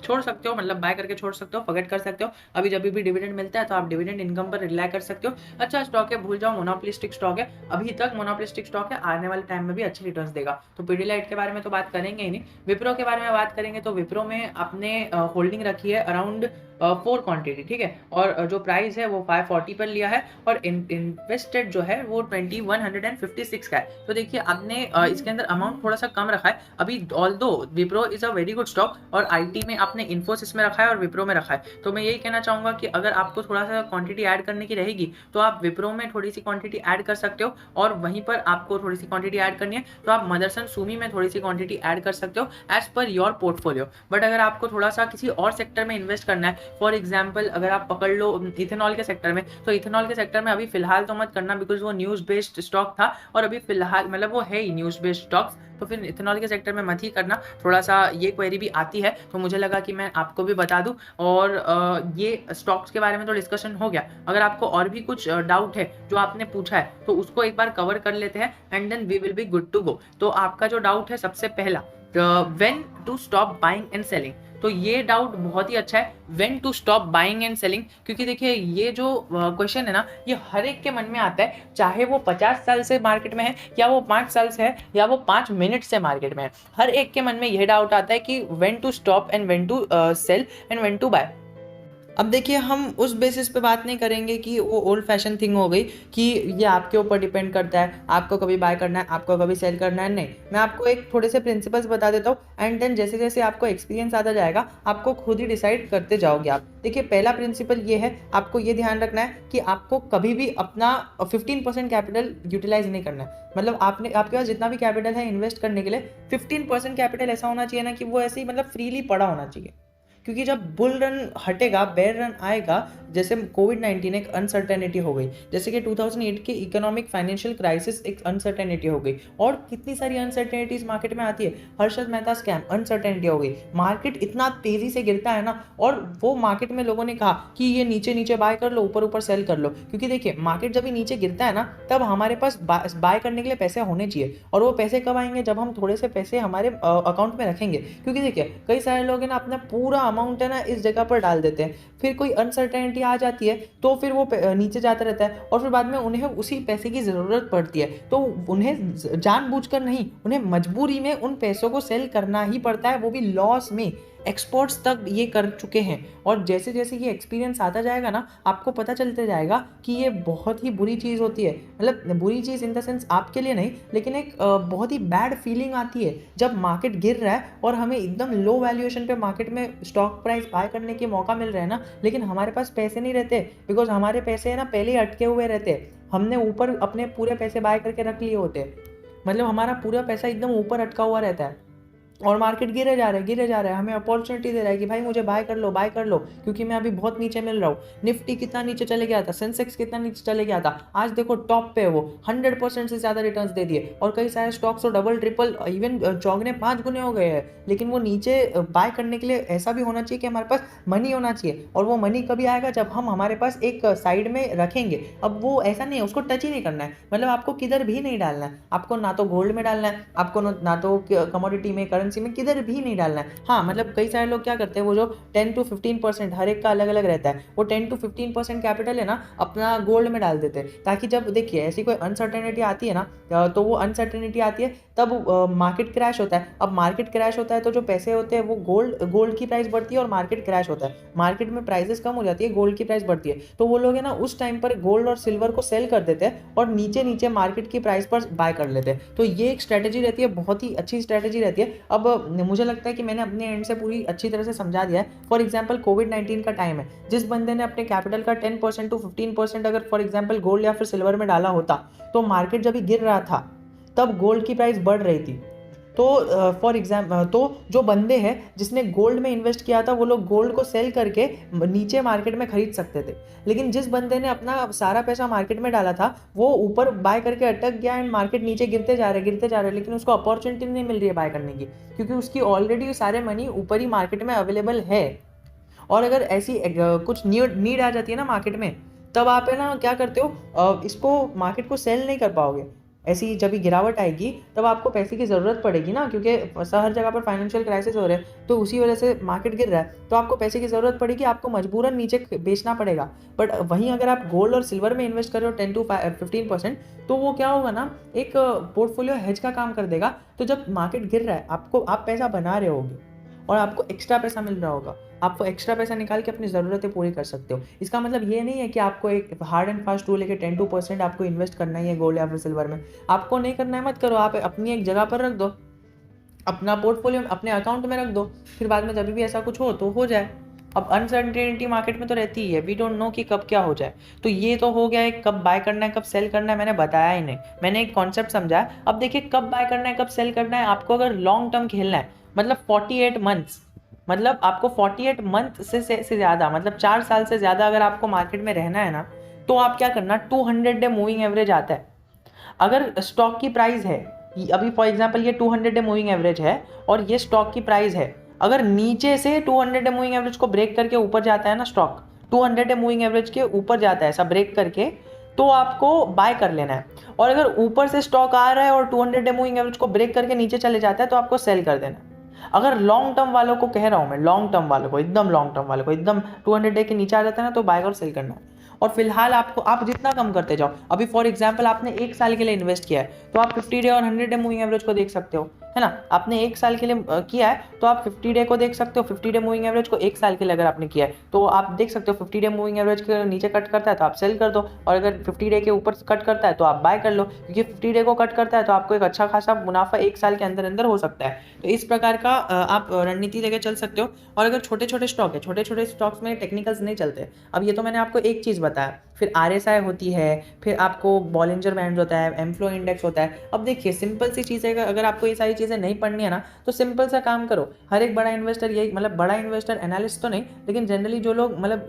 छोड़ सकते हो, मतलब बाय करके छोड़ सकते हो, फॉरगेट कर सकते हो। अभी जब भी डिविडेंड मिलता है तो आप डिविडेंड इनकम पर रिलाई कर सकते हो। अच्छा स्टॉक है, भूल जाओ, मोनोपोलिस्टिक स्टॉक है, अभी तक मोनोपोलिस्टिक स्टॉक है, आने वाले टाइम में भी अच्छे रिटर्न्स देगा। तो पीडीलाइट के बारे में तो बात करेंगे ही नहीं। विप्रो के बारे में बात करेंगे तो विप्रो में आपने होल्डिंग रखी है अराउंड 4 क्वांटिटी, ठीक है, और जो प्राइस है वो 540 पर लिया है और इन्वेस्टेड जो है वो 2156 का है। तो देखिए आपने इसके अंदर अमाउंट थोड़ा सा कम रखा है अभी, although Wipro is a very good stock, और आईटी में आपने इन्फोसिस में रखा है और विप्रो में रखा है। तो मैं यही कहना चाहूंगा कि अगर आपको थोड़ा सा क्वांटिटी ऐड करने की रहेगी तो आप विप्रो में थोड़ी सी क्वांटिटी ऐड कर सकते हो, और वहीं पर आपको थोड़ी सी क्वांटिटी ऐड करनी है तो आप मदरसन सुमी में थोड़ी सी क्वांटिटी ऐड कर सकते हो as per your portfolio. But अगर आपको थोड़ा सा किसी और सेक्टर में इन्वेस्ट करना है, फॉर एग्जाम्पल अगर आप पकड़ लो इथेनॉल के सेक्टर में, तो इथेनॉल के सेक्टर में अभी फिलहाल तो मत करना बिकॉज वो न्यूज बेस्ड स्टॉक था और अभी फिलहाल मतलब वो है ही न्यूज बेस्ड स्टॉक्स, तो फिर इथेनॉल के सेक्टर में मत ही करना। थोड़ा सा ये क्वेरी भी आती है तो मुझे लगा कि मैं आपको भी बता दूं, और ये स्टॉक्स के बारे में तो डिस्कशन हो गया। अगर आपको और भी कुछ डाउट है जो आपने पूछा है तो उसको एक बार कवर कर लेते हैं and then we will be good to go. तो आपका जो डाउट है सबसे पहला, when to stop buying and selling, तो ये डाउट बहुत ही अच्छा है, when to stop buying and selling, क्योंकि देखिए ये जो क्वेश्चन है ना ये हर एक के मन में आता है, चाहे वो 50 साल से मार्केट में है या वो 5 साल से है या वो 5 मिनट से मार्केट में है, हर एक के मन में यह डाउट आता है कि when to stop and when to sell and when to buy. अब देखिए हम उस बेसिस पे बात नहीं करेंगे कि वो ओल्ड फैशन थिंग हो गई कि ये आपके ऊपर डिपेंड करता है, आपको कभी बाय करना है, आपको कभी सेल करना है। नहीं, मैं आपको एक थोड़े से प्रिंसिपल्स बता देता हूँ एंड देन जैसे जैसे आपको एक्सपीरियंस आता जाएगा आपको खुद ही डिसाइड करते जाओगे आप। देखिए पहला प्रिंसिपल ये है, आपको ये ध्यान रखना है कि आपको कभी भी अपना 15% कैपिटल यूटिलाइज नहीं करना है। मतलब आपके पास जितना भी कैपिटल है इन्वेस्ट करने के लिए 15% कैपिटल ऐसा होना चाहिए ना कि वो ऐसे ही मतलब फ्रीली पड़ा होना चाहिए, क्योंकि जब बुल रन हटेगा बेयर रन आएगा, जैसे कोविड-19 एक अनसर्टेनिटी हो गई, जैसे कि 2008 के इकोनॉमिक फाइनेंशियल क्राइसिस एक अनसर्टेनिटी हो गई, और कितनी सारी अनसर्टेनिटीज मार्केट में आती है। हर्षद मेहता स्कैम अनसर्टेनिटी हो गई, मार्केट इतना तेजी से गिरता है ना, और वो मार्केट में लोगों ने कहा कि ये नीचे नीचे बाय कर लो, ऊपर ऊपर सेल कर लो, क्योंकि देखिए मार्केट जब भी नीचे गिरता है ना तब हमारे पास बाय करने के लिए पैसे होने चाहिए, और वो पैसे कब आएंगे, जब हम थोड़े से पैसे हमारे अकाउंट में रखेंगे। क्योंकि देखिए कई सारे लोग हैं ना अपना पूरा अमाउंट है ना इस जगह पर डाल देते हैं, फिर कोई अनसर्टेनिटी आ जाती है तो फिर वो नीचे जाता रहता है, और फिर बाद में उन्हें उसी पैसे की ज़रूरत पड़ती है, तो उन्हें जानबूझकर नहीं, उन्हें मजबूरी में उन पैसों को सेल करना ही पड़ता है, वो भी लॉस में। एक्सपर्ट्स तक ये कर चुके हैं, और जैसे जैसे ये एक्सपीरियंस आता जाएगा ना आपको पता चलते जाएगा कि ये बहुत ही बुरी चीज़ होती है। मतलब बुरी चीज़ इन द सेंस आपके लिए नहीं, लेकिन एक बहुत ही बैड फीलिंग आती है जब मार्केट गिर रहा है और हमें एकदम लो वैल्यूएशन पे मार्केट में स्टॉक प्राइस बाय करने के मौका मिल रहा है ना, लेकिन हमारे पास पैसे नहीं रहते, बिकॉज हमारे पैसे है ना पहले ही अटके हुए रहते, हमने ऊपर अपने पूरे पैसे बाय करके रख लिए होते, मतलब हमारा पूरा पैसा एकदम ऊपर अटका हुआ रहता है, और मार्केट गिरे जा रहा है, हमें अपॉर्चुनिटी दे रहा है कि भाई मुझे बाय कर लो, क्योंकि मैं अभी बहुत नीचे मिल रहा हूँ। निफ्टी कितना नीचे चले गया था, सेंसेक्स कितना नीचे चले गया था, आज देखो टॉप पे वो 100% से ज़्यादा रिटर्न्स दे दिए, और कई सारे स्टॉक्स तो डबल ट्रिपल इवन चौगने 5 गुने हो गए हैं। लेकिन वो नीचे बाय करने के लिए ऐसा भी होना चाहिए कि हमारे पास मनी होना चाहिए, और वो मनी कभी आएगा जब हम हमारे पास एक साइड में रखेंगे। अब वो ऐसा नहीं है, उसको टच ही नहीं करना है, मतलब आपको किधर भी नहीं डालना है, आपको ना तो गोल्ड में डालना है, आपको ना तो कमोडिटी में करेंसी करेंसी में किधर भी नहीं डालना है। हाँ मतलब कई सारे लोग क्या करते हैं, वो जो 10 to 15% हर एक का अलग अलग रहता है, वो 10 to 15% कैपिटल है ना अपना गोल्ड में डाल देते हैं, ताकि जब देखिए ऐसी कोई अनसर्टेनिटी आती है ना, तो वो अनसर्टेनिटी आती है तब मार्केट क्रैश होता है। अब मार्केट क्रैश होता है तो जो पैसे होते हैं वो गोल्ड की प्राइस बढ़ती है और मार्केट क्रैश होता है, मार्केट में प्राइसेस कम हो जाती है, गोल्ड की प्राइस बढ़ती है। तो वो लोग है ना उस टाइम पर गोल्ड और सिल्वर को सेल कर देते हैं और नीचे नीचे मार्केट की प्राइस पर बाय कर लेते हैं। तो ये एक स्ट्रेटेजी रहती है, बहुत ही अच्छी स्ट्रेटेजी रहती है। अब मुझे लगता है कि मैंने अपने एंड से पूरी अच्छी तरह से समझा दिया है। फॉर एग्जाम्पल कोविड-19 का टाइम है, जिस बंदे ने अपने कैपिटल का 10% to 15% अगर फॉर एग्जाम्पल गोल्ड या फिर सिल्वर में डाला होता, तो मार्केट जब गिर रहा था तब गोल्ड की प्राइस बढ़ रही थी। तो फॉर एग्जाम्पल तो जो बंदे हैं जिसने गोल्ड में इन्वेस्ट किया था, वो लोग गोल्ड को सेल करके नीचे मार्केट में खरीद सकते थे। लेकिन जिस बंदे ने अपना सारा पैसा मार्केट में डाला था, वो ऊपर बाय करके अटक गया एंड मार्केट नीचे गिरते जा रहे, लेकिन उसको अपॉर्चुनिटी नहीं मिल रही है बाय करने की, क्योंकि उसकी ऑलरेडी सारे मनी ऊपर ही मार्केट में अवेलेबल है। और अगर ऐसी कुछ नीड आ जाती है ना मार्केट में, तब आप है ना क्या करते हो, इसको मार्केट को सेल नहीं कर पाओगे। ऐसी जब गिरावट आएगी तब आपको पैसे की ज़रूरत पड़ेगी ना, क्योंकि हर जगह पर फाइनेंशियल क्राइसिस हो रहे हैं, तो उसी वजह से मार्केट गिर रहा है, तो आपको पैसे की ज़रूरत पड़ेगी, आपको मजबूरन नीचे बेचना पड़ेगा। बट वहीं अगर आप गोल्ड और सिल्वर में इन्वेस्ट कर रहे हो 10 to 15%, तो वो क्या होगा ना, एक पोर्टफोलियो हेज का काम कर देगा। तो जब मार्केट गिर रहा है, आप पैसा बना रहे होगे और आपको एक्स्ट्रा पैसा मिल रहा होगा, आप वो एक्स्ट्रा पैसा निकाल के अपनी ज़रूरतें पूरी कर सकते हो। इसका मतलब ये नहीं है कि आपको एक हार्ड एंड फास्ट रूल है कि 10 to 2% आपको इन्वेस्ट करना ही है गोल्ड या फिर सिल्वर में। आपको नहीं करना है, मत करो, आप अपनी एक जगह पर रख दो, अपना पोर्टफोलियो अपने अकाउंट में रख दो, फिर बाद में जब भी ऐसा कुछ हो तो हो जाए। अब अनसर्टेनिटी मार्केट में तो रहती ही है, वी डोंट नो कि कब क्या हो जाए। तो ये तो हो गया है, कब बाय करना है कब सेल करना है मैंने बताया ही नहीं, मैंने एक कॉन्सेप्ट समझाया। अब देखिए कब बाय करना है कब सेल करना है, आपको अगर लॉन्ग टर्म खेलना है, मतलब 48 मंथ्स, मतलब आपको 48 मंथ से ज़्यादा, मतलब 4 साल से ज़्यादा अगर आपको मार्केट में रहना है ना, तो आप क्या करना, 200 डे मूविंग एवरेज आता है। अगर स्टॉक की प्राइस है, अभी फॉर एग्जांपल ये 200 डे मूविंग एवरेज है और ये स्टॉक की प्राइस है, अगर नीचे से 200 डे मूविंग एवरेज को ब्रेक करके ऊपर जाता है ना, स्टॉक 200 डे मूविंग एवरेज के ऊपर जाता है ऐसा ब्रेक करके, तो आपको बाय कर लेना है। और अगर ऊपर से स्टॉक आ रहा है और 200 डे मूविंग एवरेज को ब्रेक करके नीचे चले जाता है, तो आपको सेल कर देना है। अगर लॉन्ग टर्म वालों को कह रहा हूँ मैं, लॉन्ग टर्म वालों को, एकदम लॉन्ग टर्म वालों को, एकदम 200 डे के नीचे आ जाता है ना, तो बाय और सेल करना है। और फिलहाल आप जितना कम करते जाओ, अभी फॉर एग्जांपल आपने 1 साल के लिए इन्वेस्ट किया है, तो आप 50 डे और 100 डे मूविंग एवरेज को देख सकते हो, है ना। आपने 1 साल के लिए किया है तो आप 50 डे को देख सकते हो, 50 डे मूविंग एवरेज को 1 साल के लिए अगर आपने किया है तो आप देख सकते हो 50 डे मूविंग एवरेज के नीचे कट करता है तो आप सेल कर दो, और अगर 50 डे के ऊपर कट करता है तो आप बाय कर लो, क्योंकि 50 डे को कट करता है तो आपको एक अच्छा खासा मुनाफा 1 साल के अंदर अंदर हो सकता है। तो इस प्रकार का आप रणनीति लेके चल सकते हो। और अगर छोटे छोटे स्टॉक है, छोटे छोटे स्टॉक्स में टेक्निकल्स नहीं चलते। अब ये तो मैंने आपको एक चीज़ बताया, फिर RSI होती है, फिर आपको बॉलिंजर बैंड होता है, एम्फ्लो इंडेक्स होता है। अब देखिए सिंपल सी चीज़ है, अगर आपको ये सारी चीज़ें नहीं पढ़नी है ना, तो सिंपल सा काम करो। हर एक बड़ा इन्वेस्टर, यही मतलब बड़ा इन्वेस्टर एनालिस्ट तो नहीं, लेकिन जनरली जो लोग मतलब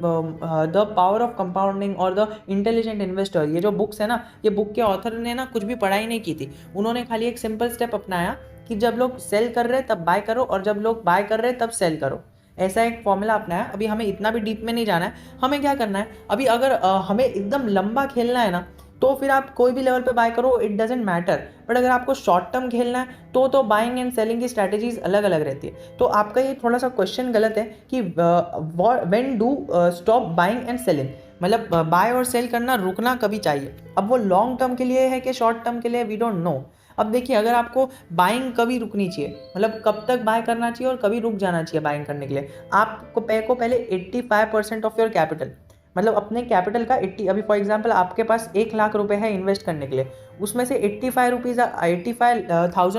द पावर ऑफ कंपाउंडिंग और द इंटेलिजेंट इन्वेस्टर, ये जो बुक्स है ना, ये बुक के ऑथर ने ना कुछ भी पढ़ाई नहीं की थी। उन्होंने खाली एक सिंपल स्टेप अपनाया कि जब लोग सेल कर रहे तब बाय करो, और जब लोग बाय कर रहे तब सेल करो। ऐसा एक फॉर्मूला अपनाया। अभी हमें इतना भी डीप में नहीं जाना है, हमें क्या करना है, अभी अगर हमें एकदम लंबा खेलना है ना, तो फिर आप कोई भी लेवल पे बाय करो, इट डजेंट मैटर। बट अगर आपको शॉर्ट टर्म खेलना है तो बाइंग एंड सेलिंग की स्ट्रैटेजीज अलग अलग रहती है। तो आपका ये थोड़ा सा क्वेश्चन गलत है कि when do stop buying and selling, मतलब बाय और सेल करना रुकना कभी चाहिए। अब वो लॉन्ग टर्म के लिए है कि शॉर्ट टर्म के लिए, वी डोंट नो। अब देखिए अगर आपको बाइंग कभी रुकनी चाहिए, मतलब कब तक बाय करना चाहिए और कभी रुक जाना चाहिए बाइंग करने के लिए, आपको पहले 85% ऑफ योर कैपिटल, मतलब अपने कैपिटल का 80, अभी फॉर एग्जांपल आपके पास 1 लाख रुपए है इन्वेस्ट करने के लिए, उसमें से 85,000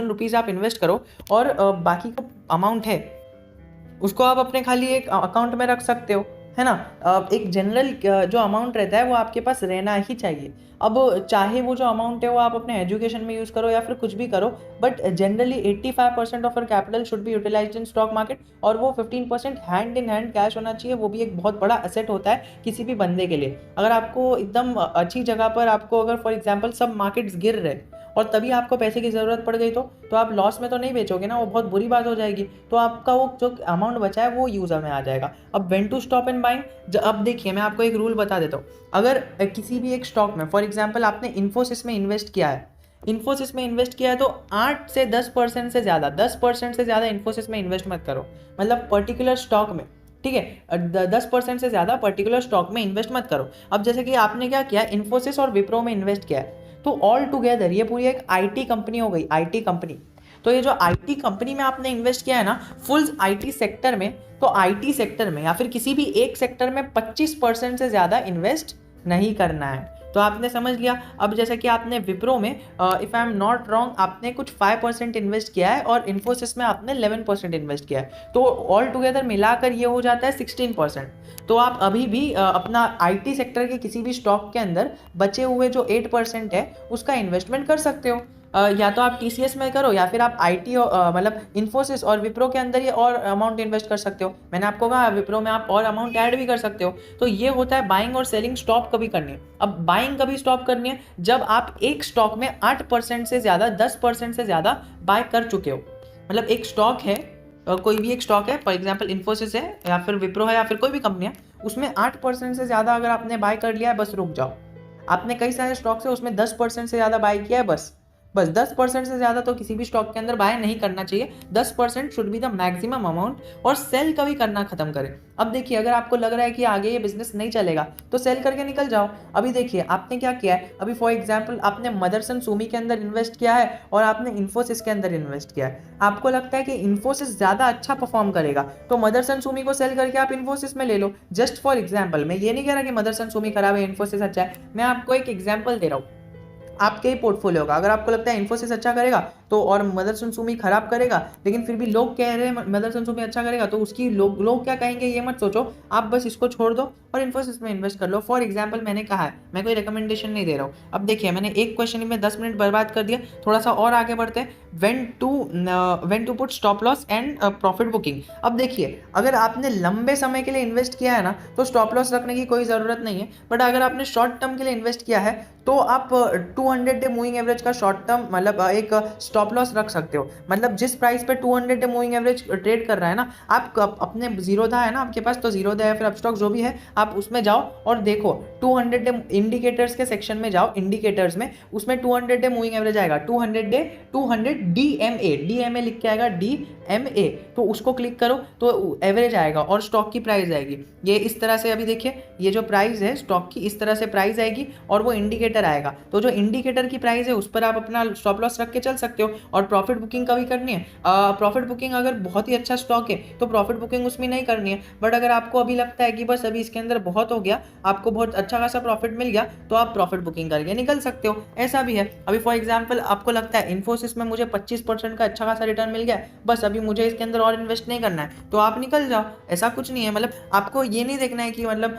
रुपीज़ आप इन्वेस्ट करो, और बाकी का अमाउंट है उसको आप अपने खाली एक अकाउंट में रख सकते हो, है ना। एक जनरल जो अमाउंट रहता है वो आपके पास रहना ही चाहिए। अब चाहे वो जो अमाउंट है वो आप अपने एजुकेशन में यूज़ करो या फिर कुछ भी करो, but generally 85% of your capital should be utilised in stock market, और वो 15% हैंड इन हैंड कैश होना चाहिए। वो भी एक बहुत बड़ा एसेट होता है किसी भी बंदे के लिए। अगर आपको एकदम अच्छी जगह पर, आपको अगर फॉर एग्जाम्पल सब मार्केट्स गिर रहे और तभी आपको पैसे की ज़रूरत पड़ गई, तो आप लॉस में तो नहीं बेचोगे ना, वो बहुत बुरी बात हो जाएगी। तो आपका वो जो अमाउंट बचा है वो यूज़र में आ जाएगा। अब when to stop and buying, अब देखिए मैं आपको एक रूल बता देता हूँ। अगर किसी भी एक स्टॉक में, फॉर एग्जांपल आपने इन्फोसिस में इन्वेस्ट किया है, इन्फोसिस में इन्वेस्ट किया है तो 8 से 10% से ज़्यादा, 10% से ज़्यादा इन्फोसिस में इन्वेस्ट मत करो, मतलब पर्टिकुलर स्टॉक में, ठीक है, 10% से ज़्यादा पर्टिकुलर स्टॉक में इन्वेस्ट मत करो। अब जैसे कि आपने क्या किया, इन्फोसिस और विप्रो में इन्वेस्ट किया है, तो ऑल टुगेदर ये पूरी एक आईटी कंपनी हो गई, आईटी कंपनी। तो ये जो आईटी कंपनी में आपने इन्वेस्ट किया है ना, फुल आईटी सेक्टर में, तो आईटी सेक्टर में या फिर किसी भी एक सेक्टर में 25% से ज़्यादा इन्वेस्ट नहीं करना है। तो आपने समझ लिया। अब जैसे कि आपने विप्रो में if I am not wrong आपने कुछ 5% इन्वेस्ट किया है और इन्फोसिस में आपने 11% इन्वेस्ट किया है, तो ऑल टुगेदर मिलाकर ये हो जाता है 16%। तो आप अभी भी अपना आईटी सेक्टर के किसी भी स्टॉक के अंदर बचे हुए जो 8% है उसका इन्वेस्टमेंट कर सकते हो। या तो आप टीसीएस में करो या फिर आप आईटी मतलब इन्फोसिस और विप्रो के अंदर ये और अमाउंट इन्वेस्ट कर सकते हो। मैंने आपको कहा विप्रो में आप और अमाउंट ऐड भी कर सकते हो। तो ये होता है बाइंग और सेलिंग स्टॉप कभी करनी है। अब बाइंग कभी स्टॉप करनी है जब आप एक स्टॉक में 8% से ज़्यादा 10% से ज़्यादा बाय कर चुके हो। मतलब एक स्टॉक है, कोई भी एक स्टॉक है, फॉर एग्जाम्पल इन्फोसिस है या फिर विप्रो है या फिर कोई भी कंपनी है, उसमें 8% से ज़्यादा अगर आपने बाय कर लिया है बस रुक जाओ। आपने कई सारे स्टॉक्स है उसमें 10% से ज़्यादा बाय किया है, बस 10% से ज़्यादा तो किसी भी स्टॉक के अंदर बाय नहीं करना चाहिए। 10% should be the maximum amount. और सेल कभी करना खत्म करें। अब देखिए अगर आपको लग रहा है कि आगे ये बिजनेस नहीं चलेगा तो सेल करके निकल जाओ। अभी देखिए आपने क्या किया है, अभी फॉर एग्जांपल आपने मदरसन सुमी के अंदर इन्वेस्ट किया है और आपने इन्फोसिस के अंदर इन्वेस्ट किया है। आपको लगता है कि इन्फोसिस ज़्यादा अच्छा परफॉर्म करेगा तो मदरसन सुमी को सेल करके आप इन्फोसिस में ले लो। जस्ट फॉर एग्जाम्पल, मैं ये नहीं कह रहा कि मदरसन सुमी खराब है इन्फोसिस अच्छा है, मैं आपको एक एग्जाम्पल दे रहा हूँ आपके ही पोर्टफोलियो का। अगर आपको लगता है इन्फोसिस अच्छा करेगा तो और मदरसन सुमी खराब करेगा, लेकिन फिर भी लोग कह रहे हैं मदरसन सुमी अच्छा करेगा, तो उसकी लोग क्या कहेंगे ये मत सोचो, आप बस इसको छोड़ दो और इन्फोसिस में इन्वेस्ट कर लो। फॉर एग्जाम्पल मैंने कहा है, मैं कोई रिकमेंडेशन नहीं दे रहा हूँ। अब देखिए मैंने एक क्वेश्चन में 10 मिनट बर्बाद कर दिया, थोड़ा सा और आगे बढ़ते हैं। When to put stop loss and profit booking. अब देखिए अगर आपने लंबे समय के लिए इन्वेस्ट किया है ना तो स्टॉप लॉस रखने की कोई ज़रूरत नहीं है, बट अगर आपने शॉर्ट टर्म के लिए इन्वेस्ट किया है तो आप 200 डे मूविंग एवरेज का शॉर्ट टर्म मतलब एक स्टॉप लॉस रख सकते हो। मतलब जिस प्राइस पे 200 डे मूविंग एवरेज ट्रेड कर रहा है ना, आप अपने जीरोधा है ना आपके पास, तो जीरोधा या फिर अपस्टॉक जो भी है आप उसमें जाओ और देखो 200 डे इंडिकेटर्स के सेक्शन में जाओ, इंडिकेटर्स में उसमें 200 डे मूविंग एवरेज आएगा, 200 डीएमए लिख के आएगा, डीएमए, तो उसको क्लिक करो तो एवरेज आएगा और स्टॉक की प्राइस आएगी। ये इस तरह से अभी देखिए ये जो प्राइस है स्टॉक की इस तरह से प्राइस आएगी और वो इंडिकेटर आएगा, तो जो इंडिकेटर की प्राइस है उस पर आप अपना स्टॉप लॉस रख के चल सकते हो। और प्रॉफिट बुकिंग कभी करनी है, प्रॉफिट बुकिंग अगर बहुत ही अच्छा स्टॉक है तो प्रॉफिट बुकिंग उसमें नहीं करनी है, बट अगर आपको अभी लगता है कि बस अभी इसके अंदर बहुत हो गया, आपको बहुत अच्छा खासा प्रॉफिट मिल गया, तो आप प्रॉफिट बुकिंग करके निकल सकते हो। ऐसा भी है, अभी फॉर एग्जाम्पल आपको लगता है इन्फोसिस में मुझे 25% का अच्छा खासा रिटर्न मिल गया, बस अभी मुझे इसके अंदर और इन्वेस्ट नहीं करना है, तो आप निकल जाओ। ऐसा कुछ नहीं है, मतलब आपको ये नहीं देखना है कि मतलब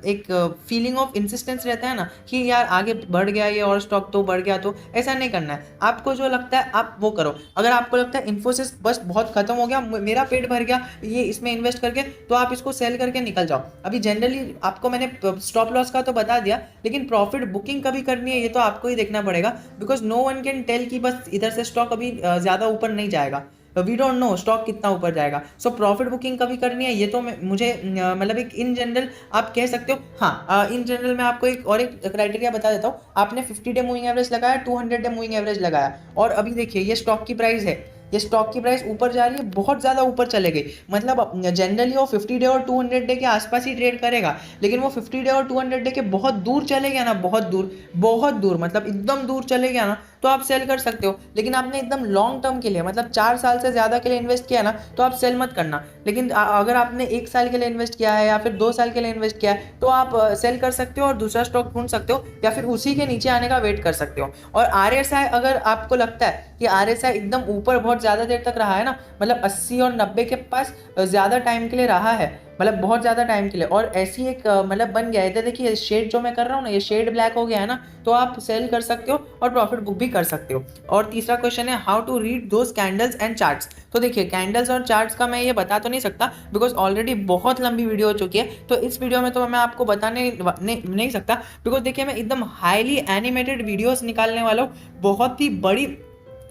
एक फीलिंग ऑफ इंसिस्टेंस रहता है ना कि यार आगे बढ़ गया ये और स्टॉक तो बढ़ गया, तो ऐसा नहीं करना है। आपको जो लगता है आप वो करो। अगर आपको लगता है इन्फोसिस बस बहुत खत्म हो गया, मेरा पेट भर गया ये इसमें इन्वेस्ट करके, तो आप इसको सेल करके निकल जाओ। अभी जनरली आपको मैंने स्टॉप लॉस का तो बता दिया, लेकिन प्रॉफिट बुकिंग कभी करनी है ये तो आपको ही देखना पड़ेगा, because no one can tell कि बस इधर से स्टॉक अभी ज़्यादा ऊपर नहीं जाएगा, वी डोंट नो स्टॉक कितना ऊपर जाएगा। सो प्रॉफिट बुकिंग कभी करनी है ये तो मुझे मतलब एक इन जनरल आप कह सकते हो। हाँ, इन जनरल मैं आपको एक क्राइटेरिया बता देता हूँ। आपने 50 डे मूविंग एवरेज लगाया, 200 डे मूविंग एवरेज लगाया, और अभी देखिए ये स्टॉक की प्राइस है, ये स्टॉक की प्राइस ऊपर जा रही है, बहुत ज़्यादा ऊपर चले गई। मतलब जनरली वो 50 डे और 200 डे के आसपास ही ट्रेड करेगा, लेकिन वो 50 डे और 200 डे के बहुत दूर चले गया ना, बहुत दूर मतलब एकदम दूर चले गया ना, तो आप सेल कर सकते हो। लेकिन आपने एकदम लॉन्ग टर्म के लिए मतलब 4 साल से ज़्यादा के लिए इन्वेस्ट किया ना, तो आप सेल मत करना। लेकिन अगर आपने 1 साल के लिए इन्वेस्ट किया है या फिर 2 साल के लिए इन्वेस्ट किया है, तो आप सेल कर सकते हो और दूसरा स्टॉक ढूंढ सकते हो या फिर उसी के नीचे आने का वेट कर सकते हो। और RSI अगर आपको लगता है कि RSI एकदम ऊपर बहुत ज़्यादा देर तक रहा है ना, मतलब 80 और 90 के पास ज़्यादा टाइम के लिए रहा है, मतलब बहुत ज़्यादा टाइम के लिए, और ऐसी एक मतलब बन गया है, इधर देखिए शेड जो मैं कर रहा हूँ ना, ये शेड ब्लैक हो गया है ना, तो आप सेल कर सकते हो और प्रॉफिट बुक भी कर सकते हो। और तीसरा क्वेश्चन है how to read those candles and charts. तो देखिए कैंडल्स और चार्ट्स का मैं ये बता तो नहीं सकता, बिकॉज ऑलरेडी बहुत लंबी वीडियो हो चुकी है, तो इस वीडियो में तो मैं आपको बताने नहीं सकता, बिकॉज देखिए मैं एकदम हाईली एनिमेटेड वीडियोस निकालने वाला हूँ, बहुत ही बड़ी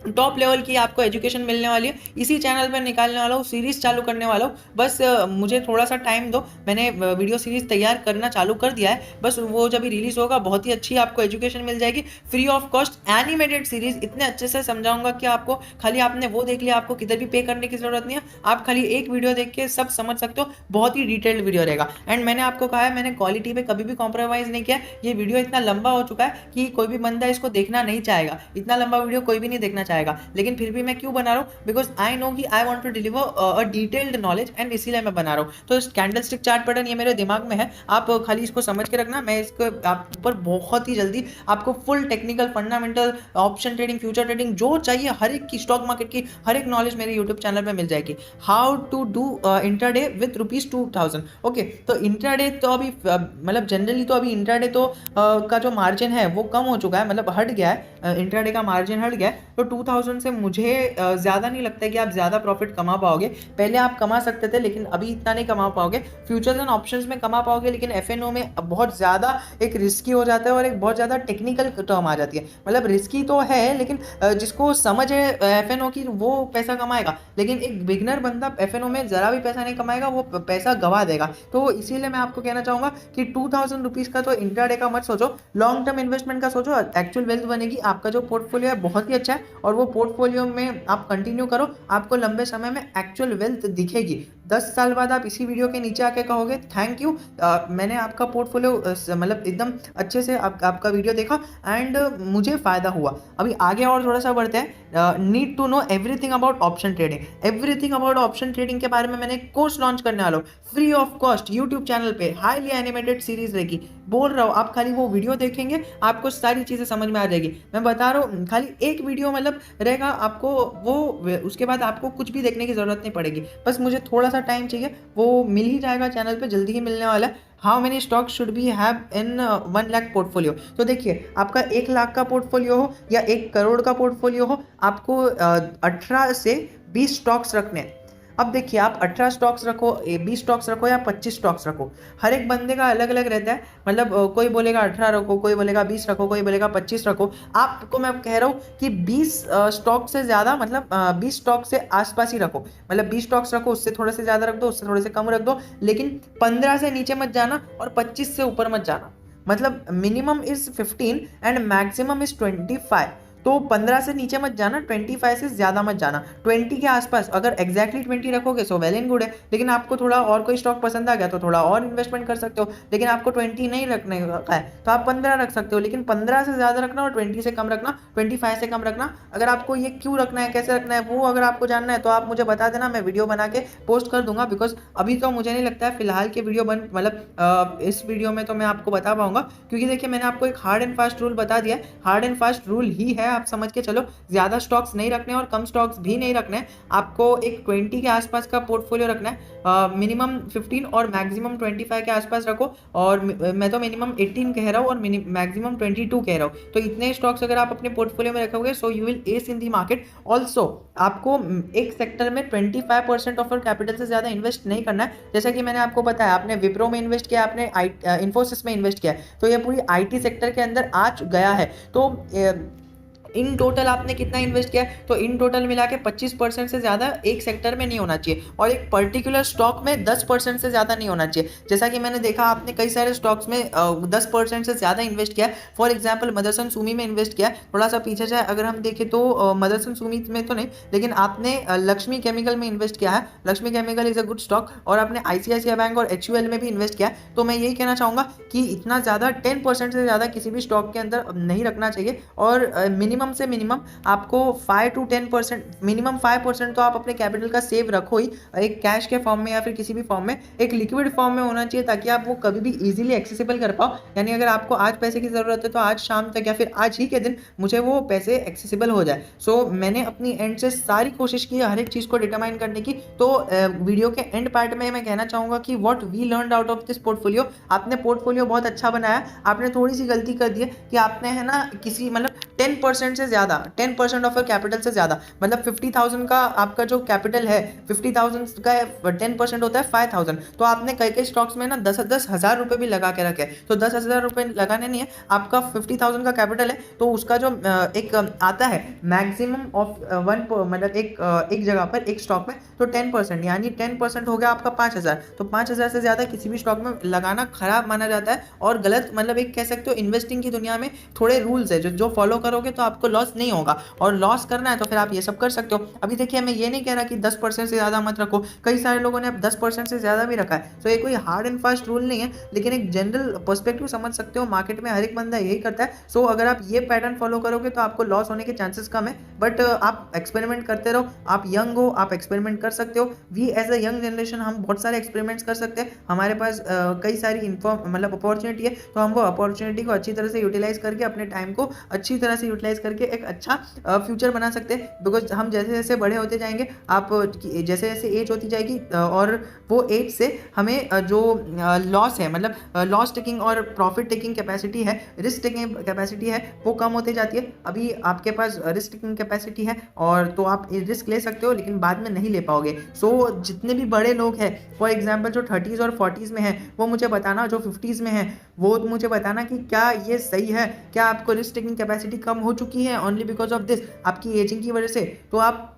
टॉप लेवल की आपको एजुकेशन मिलने वाली है। इसी चैनल पर निकालने वाला हूँ, सीरीज़ चालू करने वाला हूँ। बस मुझे थोड़ा सा टाइम दो, मैंने वीडियो सीरीज़ तैयार करना चालू कर दिया है। बस वो जब रिलीज़ होगा बहुत ही अच्छी आपको एजुकेशन मिल जाएगी, free of cost animated series. इतने अच्छे से समझाऊंगा कि आपको खाली आपने वो देख लिया, आपको किधर भी पे करने की ज़रूरत नहीं है। आप खाली एक वीडियो देख के सब समझ सकते हो। बहुत ही डिटेल्ड वीडियो रहेगा। एंड मैंने आपको कहा है, मैंने क्वालिटी पे कभी भी कॉम्प्रोमाइज़ नहीं किया। ये वीडियो इतना लंबा हो चुका है कि कोई भी बंदा इसको देखना नहीं चाहेगा। इतना लंबा वीडियो कोई भी नहीं देखना चाहेगा, लेकिन फिर भी मैं क्यों बना रहा हूँ? बिकॉज आई नो कि I want to deliver a detailed knowledge, and इसीलिए मैं बना रहा हूँ। तो कैंडल स्टिक चार्ट पैटर्न ये मेरे दिमाग में है, आप खाली इसको समझ के रखना। मैं इसको आप ऊपर बहुत ही जल्दी आपको full technical, fundamental, option trading, future trading, जो चाहिए हर एक की, स्टॉक मार्केट की हर एक नॉलेज मेरे यूट्यूब चैनल पर मिल जाएगी। How to do intraday with ₹2000। Okay, तो इंट्राडे तो अभी मतलब जनरली तो अभी इंट्राडे तो का जो मार्जिन है वो कम हो चुका है, मतलब हट गया है, इंट्राडे का मार्जिन हट गया है। तो 2000 से मुझे ज़्यादा नहीं लगता है कि आप ज़्यादा प्रॉफिट कमा पाओगे। पहले आप कमा सकते थे, लेकिन अभी इतना नहीं कमा पाओगे। फ्यूचर्स एंड ऑप्शंस में कमा पाओगे, लेकिन एफएनओ में बहुत ज़्यादा एक रिस्की हो जाता है और एक बहुत ज़्यादा टेक्निकल टर्म आ जाती है। मतलब रिस्की तो है, लेकिन जिसको समझ है एफएनओ की वो पैसा कमाएगा, लेकिन एक बिगनर बंदा एफएनओ में ज़रा भी पैसा नहीं कमाएगा, वो पैसा गवा देगा। तो इसीलिए मैं आपको कहना चाहूँगा कि 2000 रुपीज़ का तो इंट्राडे का मत सोचो, लॉन्ग टर्म इन्वेस्टमेंट का सोचो। एक्चुअल वेल्थ बनेगी, आपका जो पोर्टफोलियो है बहुत ही अच्छा है, और वो पोर्टफोलियो में आप कंटिन्यू करो, आपको लंबे समय में एक्चुअल वेल्थ दिखेगी। 10 साल बाद आप इसी वीडियो के नीचे आके कहोगे थैंक यू, मैंने आपका पोर्टफोलियो मतलब एकदम अच्छे से आपका वीडियो देखा एंड मुझे फ़ायदा हुआ। अभी आगे और थोड़ा सा बढ़ते हैं। Need to know everything about option trading. Everything about option trading के बारे में मैंने कोर्स लॉन्च करने वाला हूँ, free of cost, YouTube channel पे हाईली एनिमेटेड सीरीज रहेगी। बोल रहा हूँ, आप खाली वो वीडियो देखेंगे, आपको सारी चीज़ें समझ में आ जाएगी। मैं बता रहा हूँ, खाली एक वीडियो मतलब रहेगा, आपको वो उसके बाद आपको कुछ भी देखने की ज़रूरत नहीं पड़ेगी। बस मुझे थोड़ा सा टाइम चाहिए, वो मिल ही जाएगा चैनल पे, जल्दी ही मिलने वाला है। How many stock should be have in 1 lakh portfolio. तो देखिए, आपका 1 लाख का पोर्टफोलियो हो या 1 करोड़ का पोर्टफोलियो हो, आपको 18 से 20 स्टॉक्स रखने हैं। अब देखिए, आप 18 स्टॉक्स रखो, 20 स्टॉक्स रखो या 25 स्टॉक्स रखो, हर एक बंदे का अलग अलग रहता है। मतलब कोई बोलेगा 18 रखो, कोई बोलेगा 20 रखो, कोई बोलेगा 25 रखो। आपको मैं कह रहा हूँ कि 20 स्टॉक से ज़्यादा, मतलब 20 स्टॉक से आसपास ही रखो। मतलब 20 स्टॉक्स रखो, उससे थोड़े से ज़्यादा रख दो, उससे थोड़े से कम रख दो, लेकिन 15 से नीचे मत जाना और 25 से ऊपर मत जाना। मतलब minimum is 15 and maximum is 25। तो 15 से नीचे मत जाना, 25 से ज़्यादा मत जाना, 20 के आसपास। अगर एग्जैक्टली 20 रखोगे सो वेल एंड गुड है, लेकिन आपको थोड़ा और कोई स्टॉक पसंद आ गया तो थोड़ा और इन्वेस्टमेंट कर सकते हो। लेकिन आपको 20 नहीं रखने का है तो आप 15 रख सकते हो, लेकिन 15 से ज़्यादा रखना और 20 से कम रखना, 25 से कम रखना। अगर आपको ये क्यों रखना है, कैसे रखना है, वो अगर आपको जानना है तो आप मुझे बता देना, मैं वीडियो बना के पोस्ट कर दूंगा। बिकॉज अभी तो मुझे नहीं लगता है फिलहाल के वीडियो बन, मतलब इस वीडियो में तो मैं आपको बता पाऊंगा, क्योंकि देखिए मैंने आपको एक हार्ड एंड फास्ट रूल बता दिया है। हार्ड एंड फास्ट रूल ही है, आप समझ के चलो। ज़्यादा स्टॉक्स नहीं रखने और कम स्टॉक्स भी नहीं रखने, आपको एक 20 के आसपास का पोर्टफोलियो रखना है। मिनिमम 15 और मैक्सिमम 25 के आसपास रखो, और मैं तो मिनिमम 18 कह रहा हूँ और मैक्सिमम 22 कह रहा हूँ। तो इतने स्टॉक्स अगर आप अपने पोर्टफोलियो में रखोगे so you will S in the market. Also आपको एक सेक्टर में 25% ऑफ योर कैपिटल से ज़्यादा इन्वेस्ट नहीं करना है। जैसा कि मैंने आपको बताया, आपने विप्रो में इन्वेस्ट किया, आपने इन्फोसिस में इन्वेस्ट किया, तो ये पूरी IT सेक्टर के अंदर आ गया है। तो इन टोटल आपने कितना इन्वेस्ट किया है, तो इन टोटल मिला के 25% से ज़्यादा एक सेक्टर में नहीं होना चाहिए, और एक पर्टिकुलर स्टॉक में 10% से ज़्यादा नहीं होना चाहिए। जैसा कि मैंने देखा, आपने कई सारे स्टॉक्स में 10% से ज़्यादा इन्वेस्ट किया है। फॉर एग्जाम्पल मदरसन सुमी में इन्वेस्ट किया है। थोड़ा सा पीछे जाए अगर हम देखें तो मदरसन सुमी में तो नहीं, लेकिन आपने लक्ष्मी केमिकल में इन्वेस्ट किया है। Lakshmi chemical is a good stock. और आपने ICICI बैंक और HUL में भी इन्वेस्ट किया है। तो मैं यही कहना चाहूँगा कि इतना ज़्यादा 10% से ज़्यादा किसी भी स्टॉक के अंदर नहीं रखना चाहिए, और मिनिमम से मिनिमम आपको 5 to 10%, मिनिमम 5% तो आप अपने कैपिटल का सेव रखो ही, एक कैश के फॉर्म में या फिर किसी भी फॉर्म में, एक लिक्विड फॉर्म में होना चाहिए, ताकि आप वो कभी भी इजीली एक्सेसिबल कर पाओ। यानी अगर आपको आज पैसे की ज़रूरत है तो आज शाम तक या फिर आज ही के दिन मुझे वो पैसे एक्सेसिबल हो जाए। सो मैंने अपनी एंड से सारी कोशिश की हर एक चीज़ को डिटरमाइन करने की। तो वीडियो के एंड पार्ट में मैं कहना चाहूँगा कि what we learned out of this portfolio. आपने पोर्टफोलियो बहुत अच्छा बनाया, आपने थोड़ी सी गलती कर दी है कि आपने है ना किसी मतलब 10% से ज़्यादा, 10% ऑफ योर कैपिटल से ज़्यादा, मतलब 50,000 का आपका जो कैपिटल है, 50,000 का 10% होता है 5,000। तो आपने कई कई स्टॉक्स में ना 10,000 रुपये भी लगा के रखे, तो 10,000 रुपये लगाने नहीं है, आपका 50,000 का कैपिटल है, तो उसका जो एक आता है मैक्सिमम ऑफ मतलब एक जगह पर एक स्टॉक में, तो 10%, यानी 10% हो गया आपका 5,000। तो 5,000 से ज़्यादा किसी भी स्टॉक में लगाना खराब माना जाता है और गलत, मतलब एक कह सकते हो इन्वेस्टिंग की दुनिया में थोड़े रूल्स है जो फॉलो करोगे तो आपको लॉस नहीं होगा, और लॉस करना है तो फिर आप ये सब कर सकते हो। अभी देखिए, मैं ये नहीं कह रहा कि 10% से ज़्यादा मत रखो, कई सारे लोगों ने अब 10% से ज़्यादा भी रखा है, तो ये कोई हार्ड एंड फास्ट रूल नहीं है, लेकिन एक जनरल पर्सपेक्टिव समझ सकते हो, मार्केट में हर एक बंदा यही करता है। सो अगर आप ये पैटर्न फॉलो करोगे तो आपको लॉस होने के चांसेस कम है, बट आप एक्सपेरिमेंट करते रहो, आप यंग हो, आप एक्सपेरिमेंट कर सकते हो। We as a young generation हम बहुत सारे एक्सपेरिमेंट्स कर सकते हैं, हमारे पास कई सारी मतलब अपॉर्चुनिटी है, तो हम वो अपॉर्चुनिटी को अच्छी तरह से यूटिलाइज करके, अपने टाइम को अच्छी तरह से यूटिलाइज करके एक अच्छा फ्यूचर बना सकते हैं। बिकॉज हम जैसे जैसे बड़े होते जाएंगे, आप जैसे जैसे एज होती जाएगी, और वो एज से हमें जो लॉस है, मतलब लॉस टेकिंग और प्रॉफिट टेकिंग कैपेसिटी है, रिस्क टेकिंग कैपेसिटी है, वो कम होती जाती है। अभी आपके पास रिस्क टेकिंग कैपेसिटी है, और तो आप रिस्क ले सकते हो, लेकिन बाद में नहीं ले पाओगे। सो जितने भी बड़े लोग हैं, फॉर एग्जाम्पल जो 30s और 40s में हैं, वो मुझे बताना, जो 50s में हैं वो मुझे बताना कि क्या ये सही है, क्या आपको रिस्क टेकिंग कैपेसिटी कम हो चुकी है ओनली बिकॉज ऑफ दिस, आपकी एजिंग की वजह से। तो आप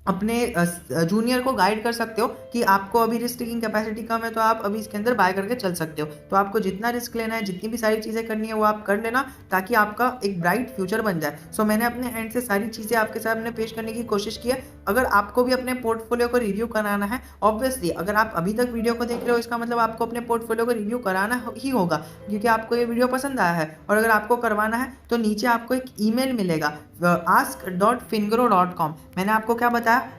अपने जूनियर को गाइड कर सकते हो कि आपको अभी रिस्क टेकिंग कैपेसिटी कम है, तो आप अभी इसके अंदर बाय करके चल सकते हो। तो आपको जितना रिस्क लेना है, जितनी भी सारी चीज़ें करनी है, वो आप कर लेना, ताकि आपका एक ब्राइट फ्यूचर बन जाए। सो मैंने अपने एंड से सारी चीज़ें आपके सामने पेश करने की कोशिश की है। अगर आपको भी अपने पोर्टफोलियो को रिव्यू कराना है, ऑब्वियसली अगर आप अभी तक वीडियो को देख रहे हो, इसका मतलब आपको अपने पोर्टफोलियो को रिव्यू कराना ही होगा, क्योंकि आपको ये वीडियो पसंद आया है। और अगर आपको करवाना है तो नीचे आपको एक ईमेल मिलेगा, ask.fingro.com। मैंने आपको क्या बताया,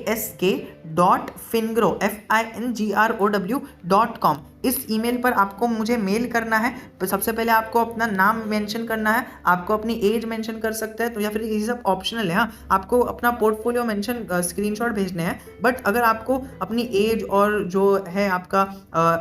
ask.fingro.com। इस ईमेल पर आपको मुझे मेल करना है। तो सबसे पहले आपको अपना नाम मेंशन करना है, आपको अपनी एज मेंशन कर सकते हैं, तो या फिर ये सब ऑप्शनल है। हाँ, आपको अपना पोर्टफोलियो मेंशन स्क्रीनशॉट भेजने हैं, बट अगर आपको अपनी एज और जो है आपका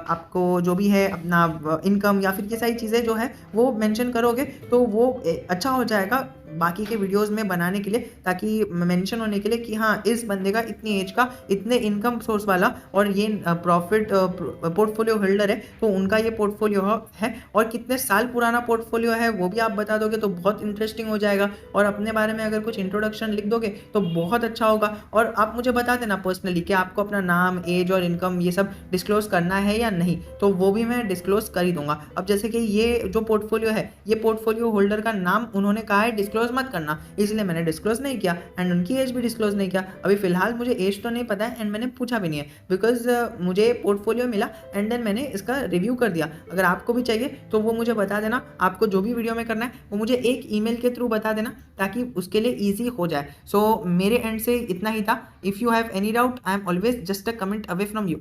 आपको जो भी है अपना इनकम या फिर ये सारी चीज़ें जो है वो मेंशन करोगे, तो वो अच्छा हो जाएगा बाकी के वीडियोस में बनाने के लिए, ताकि मेंशन होने के लिए कि हाँ, इस बंदे का इतनी एज का, इतने इनकम सोर्स वाला, और ये प्रॉफिट पोर्टफोलियो होल्डर है, तो उनका ये पोर्टफोलियो है, और कितने साल पुराना पोर्टफोलियो है वो भी आप बता दोगे तो बहुत इंटरेस्टिंग हो जाएगा। और अपने बारे में अगर कुछ इंट्रोडक्शन लिख दोगे तो बहुत अच्छा होगा। और आप मुझे बता देना पर्सनली कि आपको अपना नाम, एज और इनकम ये सब डिस्क्लोज करना है या नहीं, तो वो भी मैं डिस्क्लोज कर ही दूंगा। अब जैसे कि ये जो पोर्टफोलियो है, ये पोर्टफोलियो होल्डर का नाम उन्होंने कहा है डिस्क्लोज मत करना, इसलिए मैंने डिस्क्लोज नहीं किया, एंड उनकी एज भी डिस्क्लोज नहीं किया। अभी फिलहाल मुझे एज तो नहीं पता है, एंड मैंने पूछा भी नहीं है, बिकॉज मुझे पोर्टफोलियो मिला एंड देन मैंने इसका रिव्यू कर दिया। अगर आपको भी चाहिए तो वो मुझे बता देना, आपको जो भी वीडियो में करना है वो मुझे एक ईमेल के थ्रू बता देना, ताकि उसके लिए ईजी हो जाए। सो मेरे एंड से इतना ही था। If you have any doubt, I am always just a comment away from you.